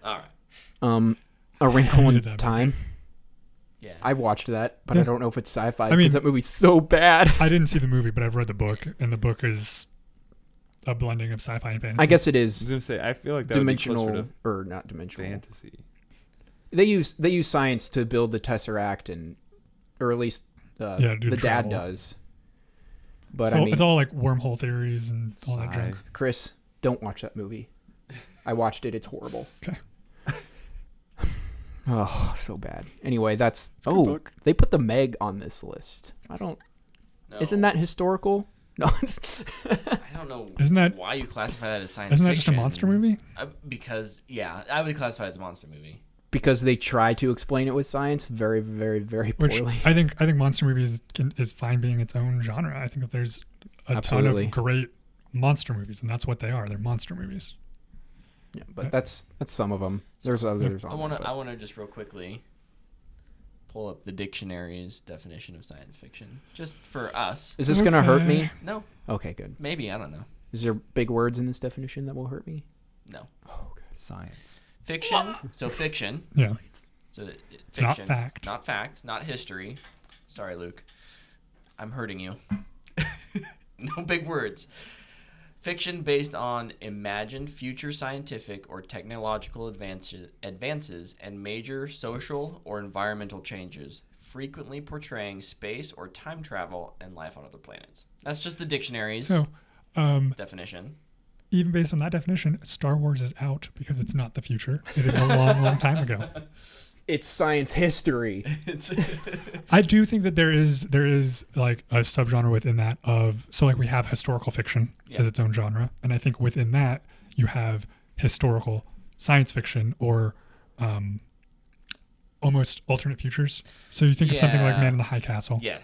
All right. A Wrinkle hated in that movie. Time. Yeah. I watched that, but I Yeah. don't know if it's sci-fi I because mean- that movie's so bad. I didn't see the movie, but I've read the book, and the book is a blending of sci-fi and fantasy. I guess it I was is going to say I feel like that dimensional would be closer or not to dimensional. fantasy. They use science to build the Tesseract, and or at least do the the dad travel. does. But so I mean, it's all like wormhole theories and all that junk. Chris, don't watch that movie. I watched it. It's horrible. Okay. Oh, so bad. Anyway, that's a good book. they put the Meg on this list. I don't. No. Isn't that historical? No. I don't know Isn't that- why you classify that as science Isn't that fiction. just a monster movie? Because, yeah, I would classify it as a monster movie. because they try to explain it with science very, very, very Which poorly. I think monster movies is fine being its own genre. I think that there's a Absolutely. ton of great monster movies, and that's what they are. They're monster movies. Yeah, but that's some of them. There's others I on want there, to but- I want to just real quickly pull up the dictionary's definition of science fiction, just for us. Is this gonna hurt me? Okay. No, Okay, good. maybe, I don't know. Is there big words in this definition that will hurt me? No. Oh, good. Science. Fiction. So fiction. Yeah. So It's not fiction, fact. Not fact. Not history. Sorry, Luke. I'm hurting you. No big words. Fiction based on imagined future scientific or technological advances and major social or environmental changes, frequently portraying space or time travel and life on other planets. That's just the dictionary's So, definition. even based on that definition, Star Wars is out because it's not the future. It is a long, long time ago. It's science history. I do think that there is like a subgenre within that of like we have historical fiction Yeah. as its own genre, and I think within that you have historical science fiction or almost alternate futures. So you think of something like Yeah. Man in the High Castle. Yeah,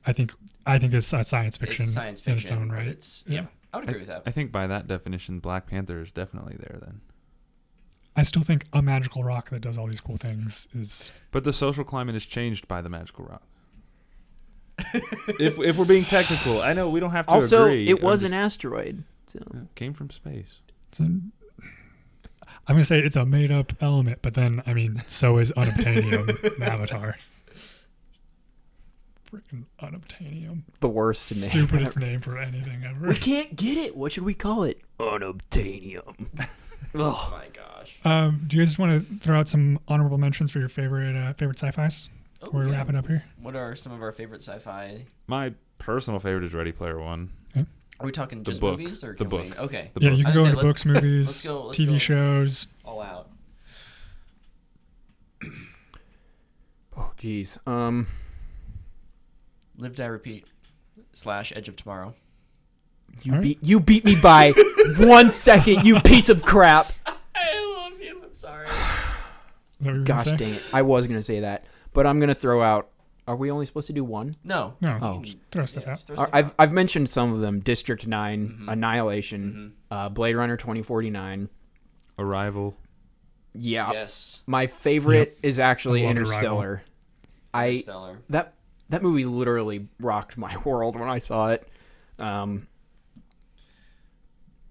I think it's science fiction, it's science in fiction its own but right. It's, yeah, I would agree with that. I think by that definition, Black Panther is definitely there then. I still think a magical rock that does all these cool things is. But the social climate is changed by the magical rock. if we're being technical, I know we don't have to Also, agree. it was I'm an asteroid. So. just- came from space. I'm gonna say it's a made up element, but then I mean, so is unobtainium in Avatar. Freaking unobtainium. The worst name. Stupidest name for anything ever. We can't get it. What should we call it? Unobtainium. Oh my gosh. Do you guys just want to throw out some honorable mentions for your favorite sci-fis? Oh, We're yeah. wrapping up here. What are some of our favorite sci-fi? My personal favorite is Ready Player One. Are we talking The just book. movies or The can book. we? Okay. The Yeah, book. you can I go was into saying, books, movies, let's go TV shows. all out. Oh, geez. Live, Die, Repeat / Edge of Tomorrow. You beat me by 1 second, you piece of crap. I love you. I'm sorry. Is that what you were Gosh gonna say? dang it. I was going to say that. But I'm going to throw out... Are we only supposed to do one? No. No, Oh. just throw stuff out. just throw stuff I've out. mentioned some of them. District 9, Mhm. Annihilation, Blade Runner 2049. Arrival. Yeah. Yes. My favorite is actually I love Interstellar. Interstellar. That movie literally rocked my world when I saw it.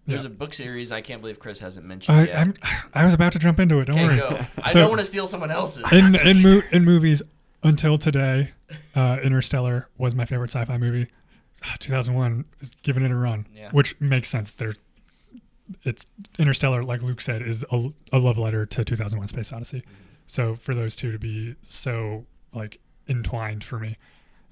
There's a book series I can't believe Chris hasn't mentioned yet. I was about to jump into it. Don't Okay, worry. go. I So- don't want to steal someone else's. In movies, until today, Interstellar was my favorite sci-fi movie. 2001 is giving it a run, Yeah. which makes sense. It's Interstellar, like Luke said, is a love letter to 2001: Space Odyssey. So for those two to be so like entwined for me,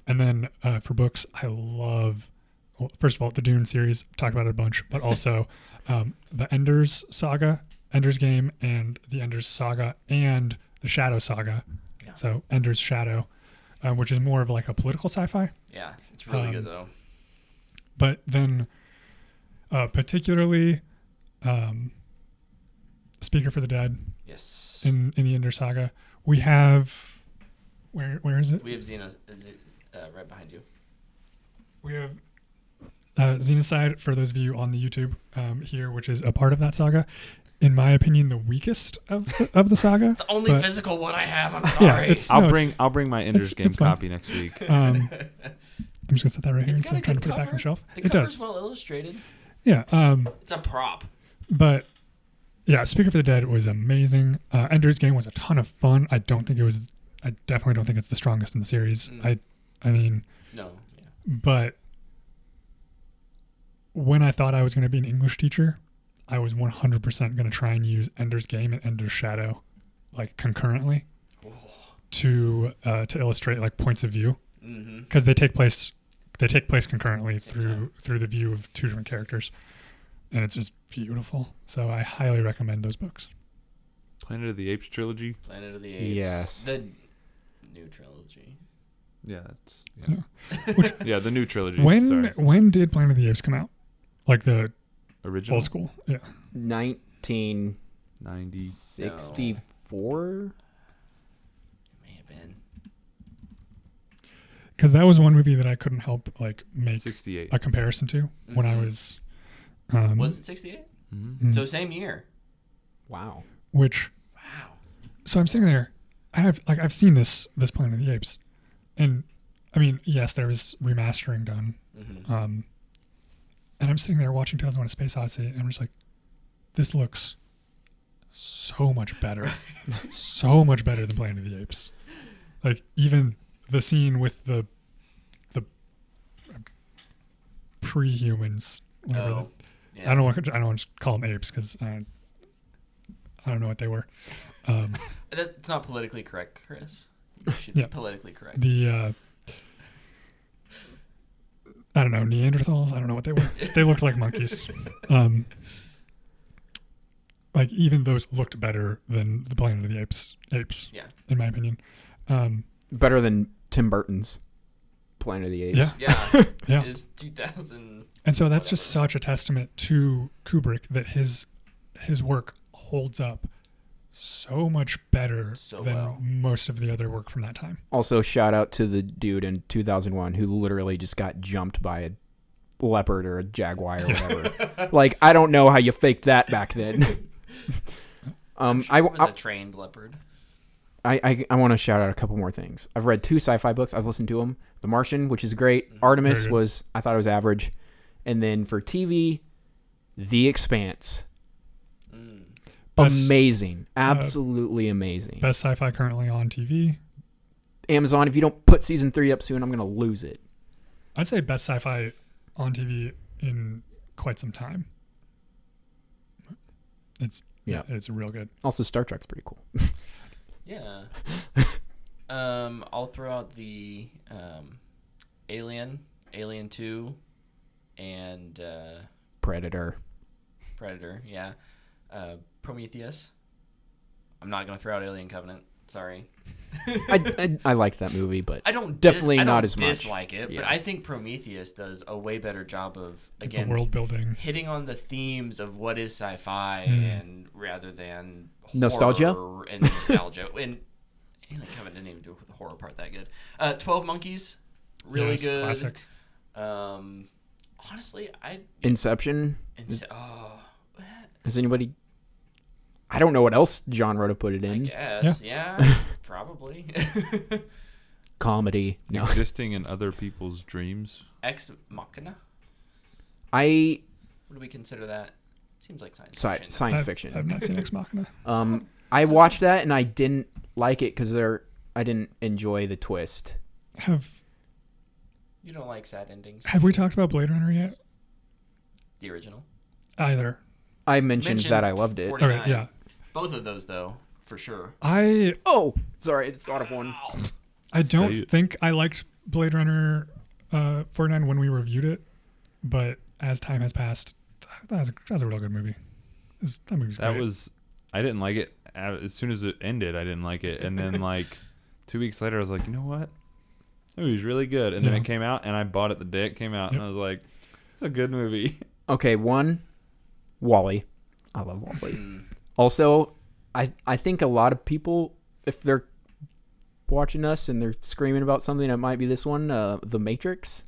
and then for books, I love. Well, first of all, the Dune series, talked about it a bunch, but also the Ender's Saga, Ender's Game, and the Ender's Saga, and the Shadow Saga. Yeah. So Ender's Shadow, which is more of like a political sci-fi. Yeah, it's really good though. But then, particularly, Speaker for the Dead Yes. in the Ender Saga, we have where is it? We have Xena right behind you. We have Xenocide, for those of you on the YouTube here, which is a part of that saga. In my opinion, the weakest of the saga. The only but- physical one I have. I'm Yeah, sorry. I'll bring my Ender's Game it's fine. copy next week. I'm just gonna set that right here It's instead got a of trying to good put it back on cover. the shelf. The It cover's does. well illustrated. Yeah. It's a prop. But yeah, Speaker for the Dead was amazing. Ender's Game was a ton of fun. I definitely don't think it's the strongest in the series. Mm. I mean, No. Yeah. but when I thought I was going to be an English teacher, I was 100% going to try and use Ender's Game and Ender's Shadow like concurrently Oh. to illustrate like points of view, Mm-hmm. because they take place concurrently Same through the view of two different characters, and it's just beautiful. So I highly recommend those books. Planet of the Apes trilogy. Planet of the Apes. Yes. The new trilogy. Yeah, it's Which- yeah, the new trilogy. When Sorry. did Planet of the Apes come out? Like the Original old school? Yeah. 1964. 90. May have been. Because that was one movie that I couldn't help like make 68. a comparison to when I Mhm. was. Was it 68? Mm-hmm. mm, So same year. Wow. which Wow. so I'm sitting there. I've seen this Planet of the Apes, and I mean, yes, there was remastering done. Mm-hmm. And I'm sitting there watching 2001: A Space Odyssey, and I'm just like, this looks so much better, so much better than Planet of the Apes. Like even the scene with the pre-humans. whatever Oh. the- Yeah. I don't want to call them apes because I don't know what they were. That's not politically correct, Chris. You should Yeah. be politically correct. The I don't know, Neanderthals. I don't know what they were. They looked like monkeys. Like even those looked better than the Planet of the Apes. Yeah. In my opinion. Better than Tim Burton's Planet of the Apes. Yeah. Yeah. Is 2000. And so that's just Whatever. such a testament to Kubrick that his work holds up so much better So than well. most of the other work from that time. Also, shout out to the dude in 2001 who literally just got jumped by a leopard or a jaguar or whatever. Like, I don't know how you faked that back then. I'm sure it was a trained leopard. I want to shout out a couple more things. I've read 2 sci-fi books. I've listened to them. The Martian, which is great. Artemis Very good. I thought it was average. And then for TV, The Expanse. Mm. Best- Amazing. Absolutely amazing. Best sci-fi currently on TV. Amazon, if you don't put season 3 up soon, I'm gonna lose it. I'd say best sci-fi on TV in quite some time. It's it's real good. Also, Star Trek's pretty cool. Yeah. I'll throw out the Alien 2, and Predator. Yeah. Prometheus. I'm not gonna throw out Alien Covenant. Sorry. I liked that movie, but I don't definitely I not don't as much. dislike it, Yeah. but I think Prometheus does a way better job of Like again the world building. hitting on the themes of what is sci-fi and rather than Nostalgia? horror and nostalgia. And Alien Covenant didn't even do the horror part that good. 12 Monkeys, really Yes, good. classic. Honestly, Inception. oh, Has anybody? I don't know what else genre to put it I in. guess, yeah, probably. Comedy. No, Existing in other people's dreams. Ex Machina. I What do we consider that? Seems like science sci- fiction. science I've fiction. not seen Ex Machina. I watched that and I didn't like it because I didn't enjoy the twist. You don't like sad endings. Have we talked about Blade Runner yet? The original. Either. I mentioned that I loved it. 49. Okay, yeah. Both of those, though, for sure. Oh, sorry, I just thought of one. I Say don't it. think I liked Blade Runner 49 when we reviewed it, but as time has passed, that was a real good movie. That movie's That great. was. I didn't like it as soon as it ended. I didn't like it, and then like 2 weeks later, I was like, you know what? That movie's really good. And then Yeah. it came out, and I bought it the day it came out, and I was like, it's a good movie. Okay, one, Wall-E. I love Wall-E. Mm. Also, I think a lot of people, if they're watching us and they're screaming about something, it might be this one, The Matrix.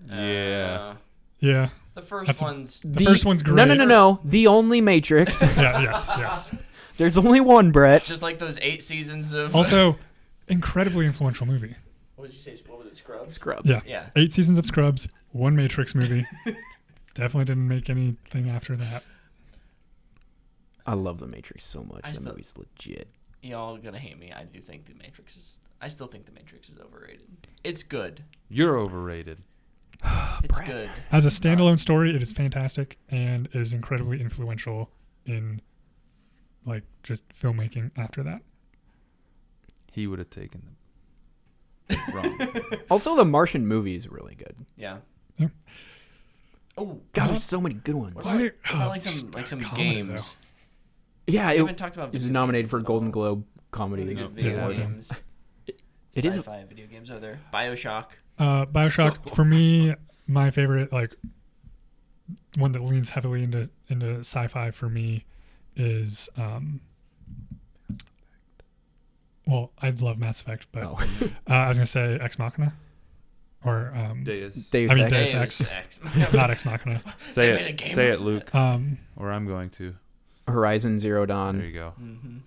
Yeah. Yeah. The first That's- one's... The first one's great. No. The only Matrix. Yeah, yes. There's only one, Brett. Just like those 8 seasons of... Also, incredibly influential movie. What did you say? What was it? Scrubs? Scrubs. Yeah. Yeah. 8 seasons of Scrubs, 1 Matrix movie. Definitely didn't make anything after that. I love The Matrix so much. I That still- movie's legit. Y'all gonna hate me. I do think The Matrix is... I still think The Matrix is overrated. It's good. You're overrated. It's good. As a standalone story, it is fantastic and it is incredibly influential in like just filmmaking after that. He would have taken them. Wrong. Also, the Martian movie is really good. Yeah. Yeah. Oh, God, there's so many good ones. what about, what about like Just some comedy, games? Yeah, We it haven't talked about was video nominated games for at Golden all. Globe comedy. Really No. good video Yeah. games. It is a- Sci-fi video games are there. BioShock. BioShock, for me, my favorite, like one that leans heavily into sci-fi for me is well, I love Mass Effect, but Oh. I was gonna say Ex Machina or Deus. Deus I mean, Ex. Deus Ex. Ex. not Ex Machina. Say They made a it. game Say out it, of Luke. Um, Or I'm going to. Horizon Zero There Dawn. you go. Mm-hmm.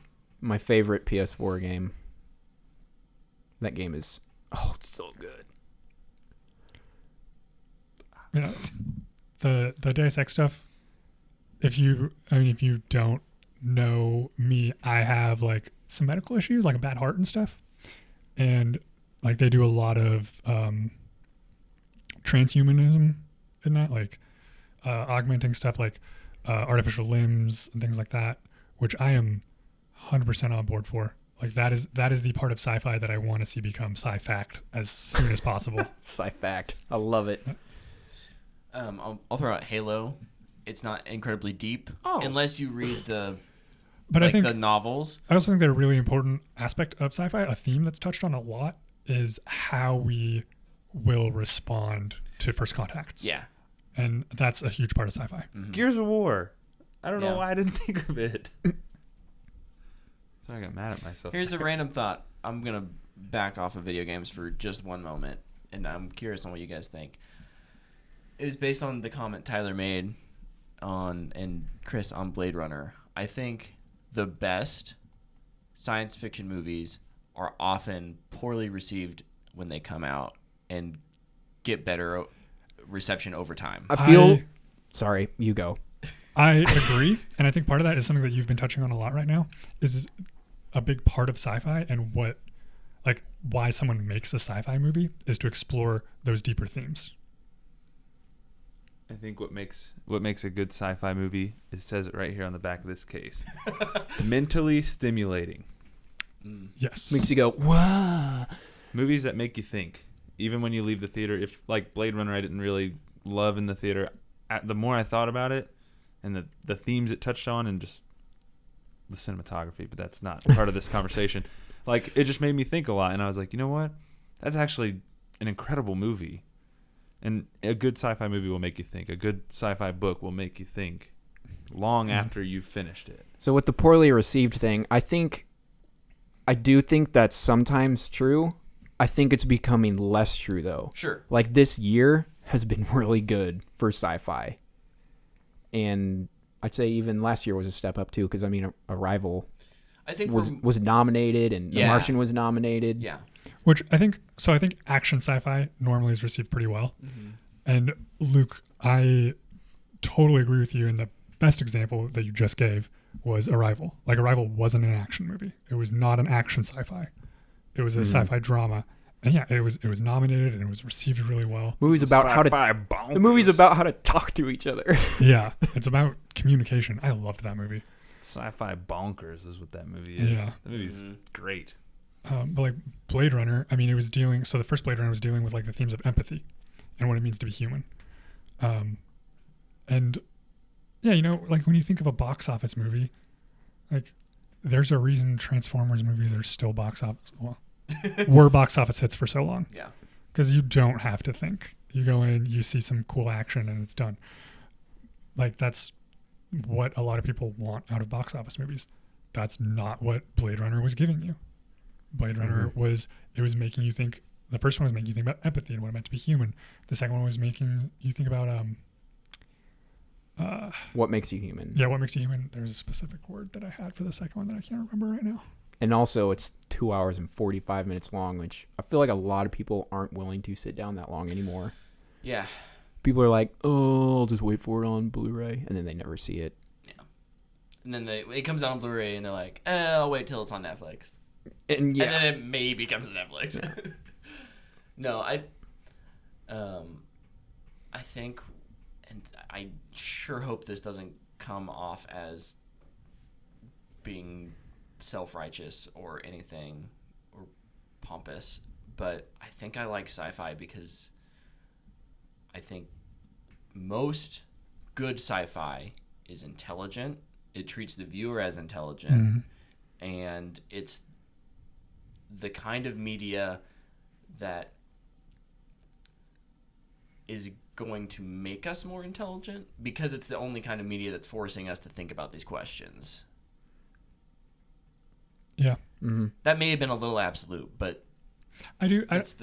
My favorite PS4 game. That game is it's so good. you know, the Deus Ex stuff. If you don't know me, I have like some medical issues, like a bad heart and stuff, and like they do a lot of transhumanism in that, like augmenting stuff, like artificial limbs and things like that, which I am 100% on board for. Like that is the part of sci-fi that I want to see become sci-fact as soon as possible. Sci-fact. I love it. I'll throw out Halo. It's not incredibly deep Oh. unless you read the But I think the novels. I also think that a really important aspect of sci-fi, a theme that's touched on a lot, is how we will respond to first contacts. Yeah. And that's a huge part of sci-fi. Mhm. Gears of War. I don't Yeah. know why I didn't think of it. So I got mad at myself. Here's a random thought. I'm gonna back off of video games for just one moment, and I'm curious on what you guys think. It is based on the comment Tyler made and Chris on Blade Runner. I think the best science fiction movies are often poorly received when they come out and get better reception over time. I feel. Sorry, you go. I agree. And I think part of that is something that you've been touching on a lot right now, is a big part of sci-fi and what like why someone makes a sci-fi movie is to explore those deeper themes. I think what makes a good sci-fi movie, it says it right here on the back of this case. Mentally stimulating. Yes. Makes you go, wow. Movies that make you think. Even when you leave the theater, if like Blade Runner I didn't really love in the theater, the more I thought about it and the themes it touched on and just the cinematography, but that's not part of this conversation. Like, it just made me think a lot, and I was like, you know what? That's actually an incredible movie. And a good sci-fi movie will make you think. A good sci-fi book will make you think long after you've finished it. So with the poorly received thing, I do think that's sometimes true. I think it's becoming less true, though. Sure. Like, this year has been really good for sci-fi. And I'd say even last year was a step up, too, because, I mean, Arrival I think was nominated, and The Martian was nominated. Yeah. Which I think action sci-fi normally is received pretty well. Mm-hmm. And Luke, I totally agree with you. And the best example that you just gave was Arrival. Like, Arrival wasn't an action movie. It was not an action sci-fi. It was a sci-fi drama. And yeah, it was nominated and it was received really well. The movie's about how to talk to each other. Yeah, it's about communication. I loved that movie. Sci-fi bonkers is what that movie is. Yeah. That movie's great. But like Blade Runner, I mean, the first Blade Runner was dealing with like the themes of empathy and what it means to be human. And yeah, you know, like when you think of a box office movie, like there's a reason Transformers movies are still were box office hits for so long. Yeah. Because you don't have to think. You go in, you see some cool action, and it's done. Like, that's what a lot of people want out of box office movies. That's not what Blade Runner was giving you. Blade Runner was making you think. The first one was making you think about empathy and what it meant to be human. The second one was making you think about what makes you human. Yeah, what makes you human. There's a specific word that I had for the second one that I can't remember right now. And also, it's 2 hours and 45 minutes long, which I feel like a lot of people aren't willing to sit down that long anymore. Yeah. People are like, oh, I'll just wait for it on Blu-ray, and then they never see it. Yeah. And then it comes out on Blu-ray, and they're like, I'll wait till it's on Netflix. And yeah. And then it maybe comes to Netflix. No, I think, and I sure hope this doesn't come off as being self-righteous or anything or pompous, but I think I like sci-fi because I think most good sci-fi is intelligent. It treats the viewer as intelligent, and it's the kind of media that is going to make us more intelligent because it's the only kind of media that's forcing us to think about these questions. Yeah. Mm-hmm. That may have been a little absolute, but that's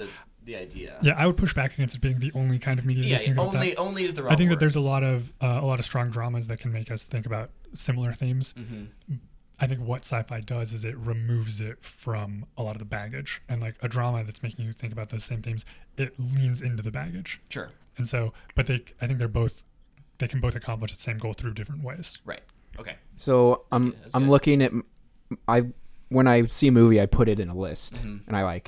the idea. Yeah, I would push back against it being the only kind of media. Yeah, only is the wrong I think word. that there's a lot of strong dramas that can make us think about similar themes. Mm-hmm. I think what sci-fi does is it removes it from a lot of the baggage, and like a drama that's making you think about those same themes, it leans into the baggage. Sure. And so, but I think they can both accomplish the same goal through different ways. Right. Okay. So I'm looking at when I see a movie, I put it in a list, and I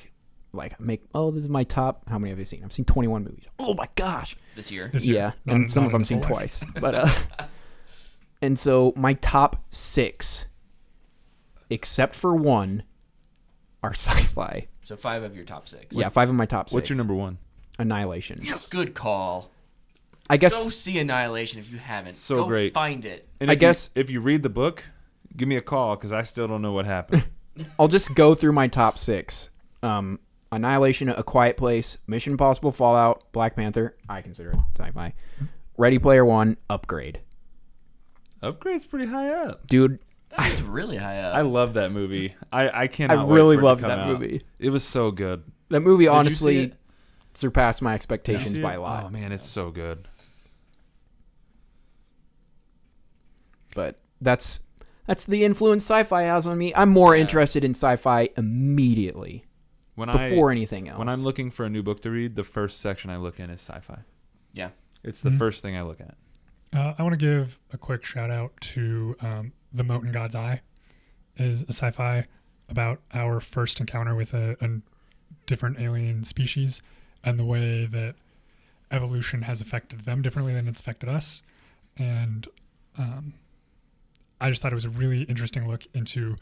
this is my top. How many have I seen? I've seen 21 movies. Oh my gosh! This year. Yeah, and some of them seen twice. But and so my top 6, except for one, are sci-fi. So 5 of your top 6. Yeah, 5 of my top 6. What's your number 1? Annihilation. Good call. I guess. Go see Annihilation if you haven't. So Go great. Find it. And if you read the book, give me a call because I still don't know what happened. I'll just go through my top 6. Annihilation, A Quiet Place, Mission Impossible, Fallout, Black Panther. I consider it sci-fi. Ready Player One, Upgrade. Upgrade's pretty high up, dude. That was really high up. I love that movie. I cannot. I really loved that movie. It was so good. That movie Did you see honestly it? surpassed my expectations by a lot. Oh man, it's so good. But that's the influence sci-fi has on me. I'm more interested in sci-fi immediately before anything else. When I'm looking for a new book to read, the first section I look in is sci-fi. Yeah. It's the first thing I look at. I want to give a quick shout out to The Mote in God's Eye. Is a sci-fi about our first encounter with a different alien species and the way that evolution has affected them differently than it's affected us. And I just thought it was a really interesting look into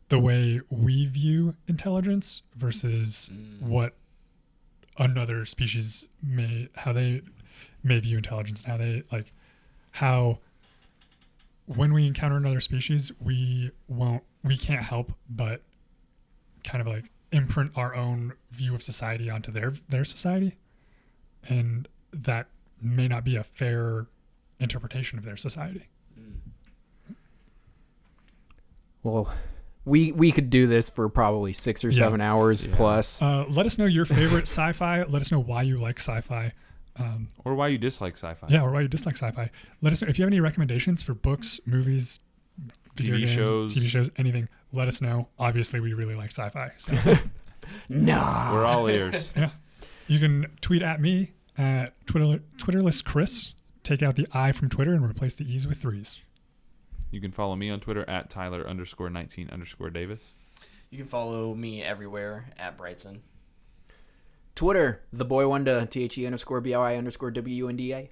the way we view intelligence versus what another species how they may view intelligence, and how when we encounter another species, we can't help but kind of like imprint our own view of society onto their society, and that may not be a fair interpretation of their society. Well, we could do this for probably 6 or 7 hours plus. Let us know your favorite sci-fi. Let us know why you like sci-fi. Or why you dislike sci-fi. Yeah, or why you dislike sci-fi. Let us know if you have any recommendations for books, movies, TV shows, anything. Let us know. Obviously, we really like sci-fi. So. Nah. We're all ears. Yeah. You can tweet at me at Twitterless Chris. Take out the I from Twitter and replace the E's with 3s. You can follow me on Twitter at Tyler_19_Davis. You can follow me everywhere at Brightson. Twitter, theboywanda, THE_BOI_WUNDA.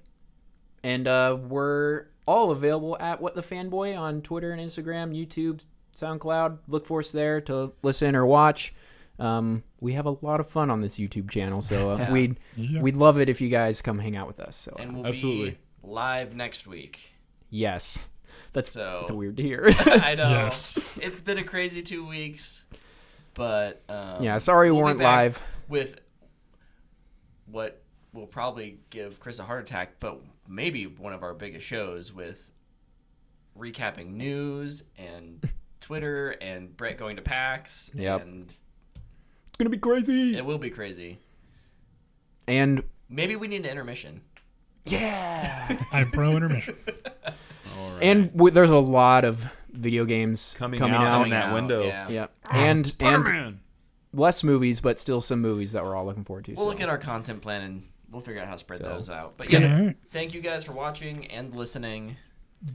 And we're all available at What the Fanboy on Twitter and Instagram, YouTube, SoundCloud. Look for us there to listen or watch. We have a lot of fun on this YouTube channel, so we'd love it if you guys come hang out with us. So and we'll absolutely be live next week. Yes, that's weird to hear. I know. Yes. It's been a crazy 2 weeks, but sorry we we'll weren't be back live with what will probably give Chris a heart attack, but maybe one of our biggest shows with recapping news and Twitter and Brett going to PAX. Yep. And it's gonna be crazy. it will be crazy. And maybe we need an intermission. yeah, I'm pro intermission. all right. and there's a lot of video games coming out. out in Coming that out, window. yeah. Yeah, and Spider-Man. less movies, but still some movies that we're all looking forward to. We'll look at our content plan and we'll figure out how to spread those out. But gonna- yeah, All right. thank you guys for watching and listening.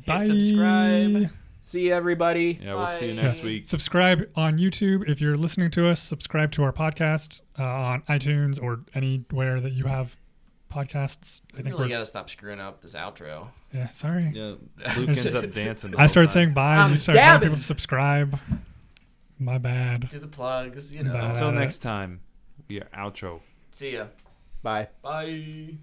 Bye. Subscribe. See you, everybody. Yeah, we'll see you Bye. next week. Subscribe on YouTube if you're listening to us. Subscribe to our podcast on iTunes or anywhere that you have podcasts. I We think really got to stop screwing up this outro. Yeah, sorry. Yeah, Luke ends up dancing. the I whole started time. saying bye. I'm You started telling dabbing. people to subscribe. My bad. Do the plugs, you know. Bye. Until next time, we are outro. See ya. Bye. Bye.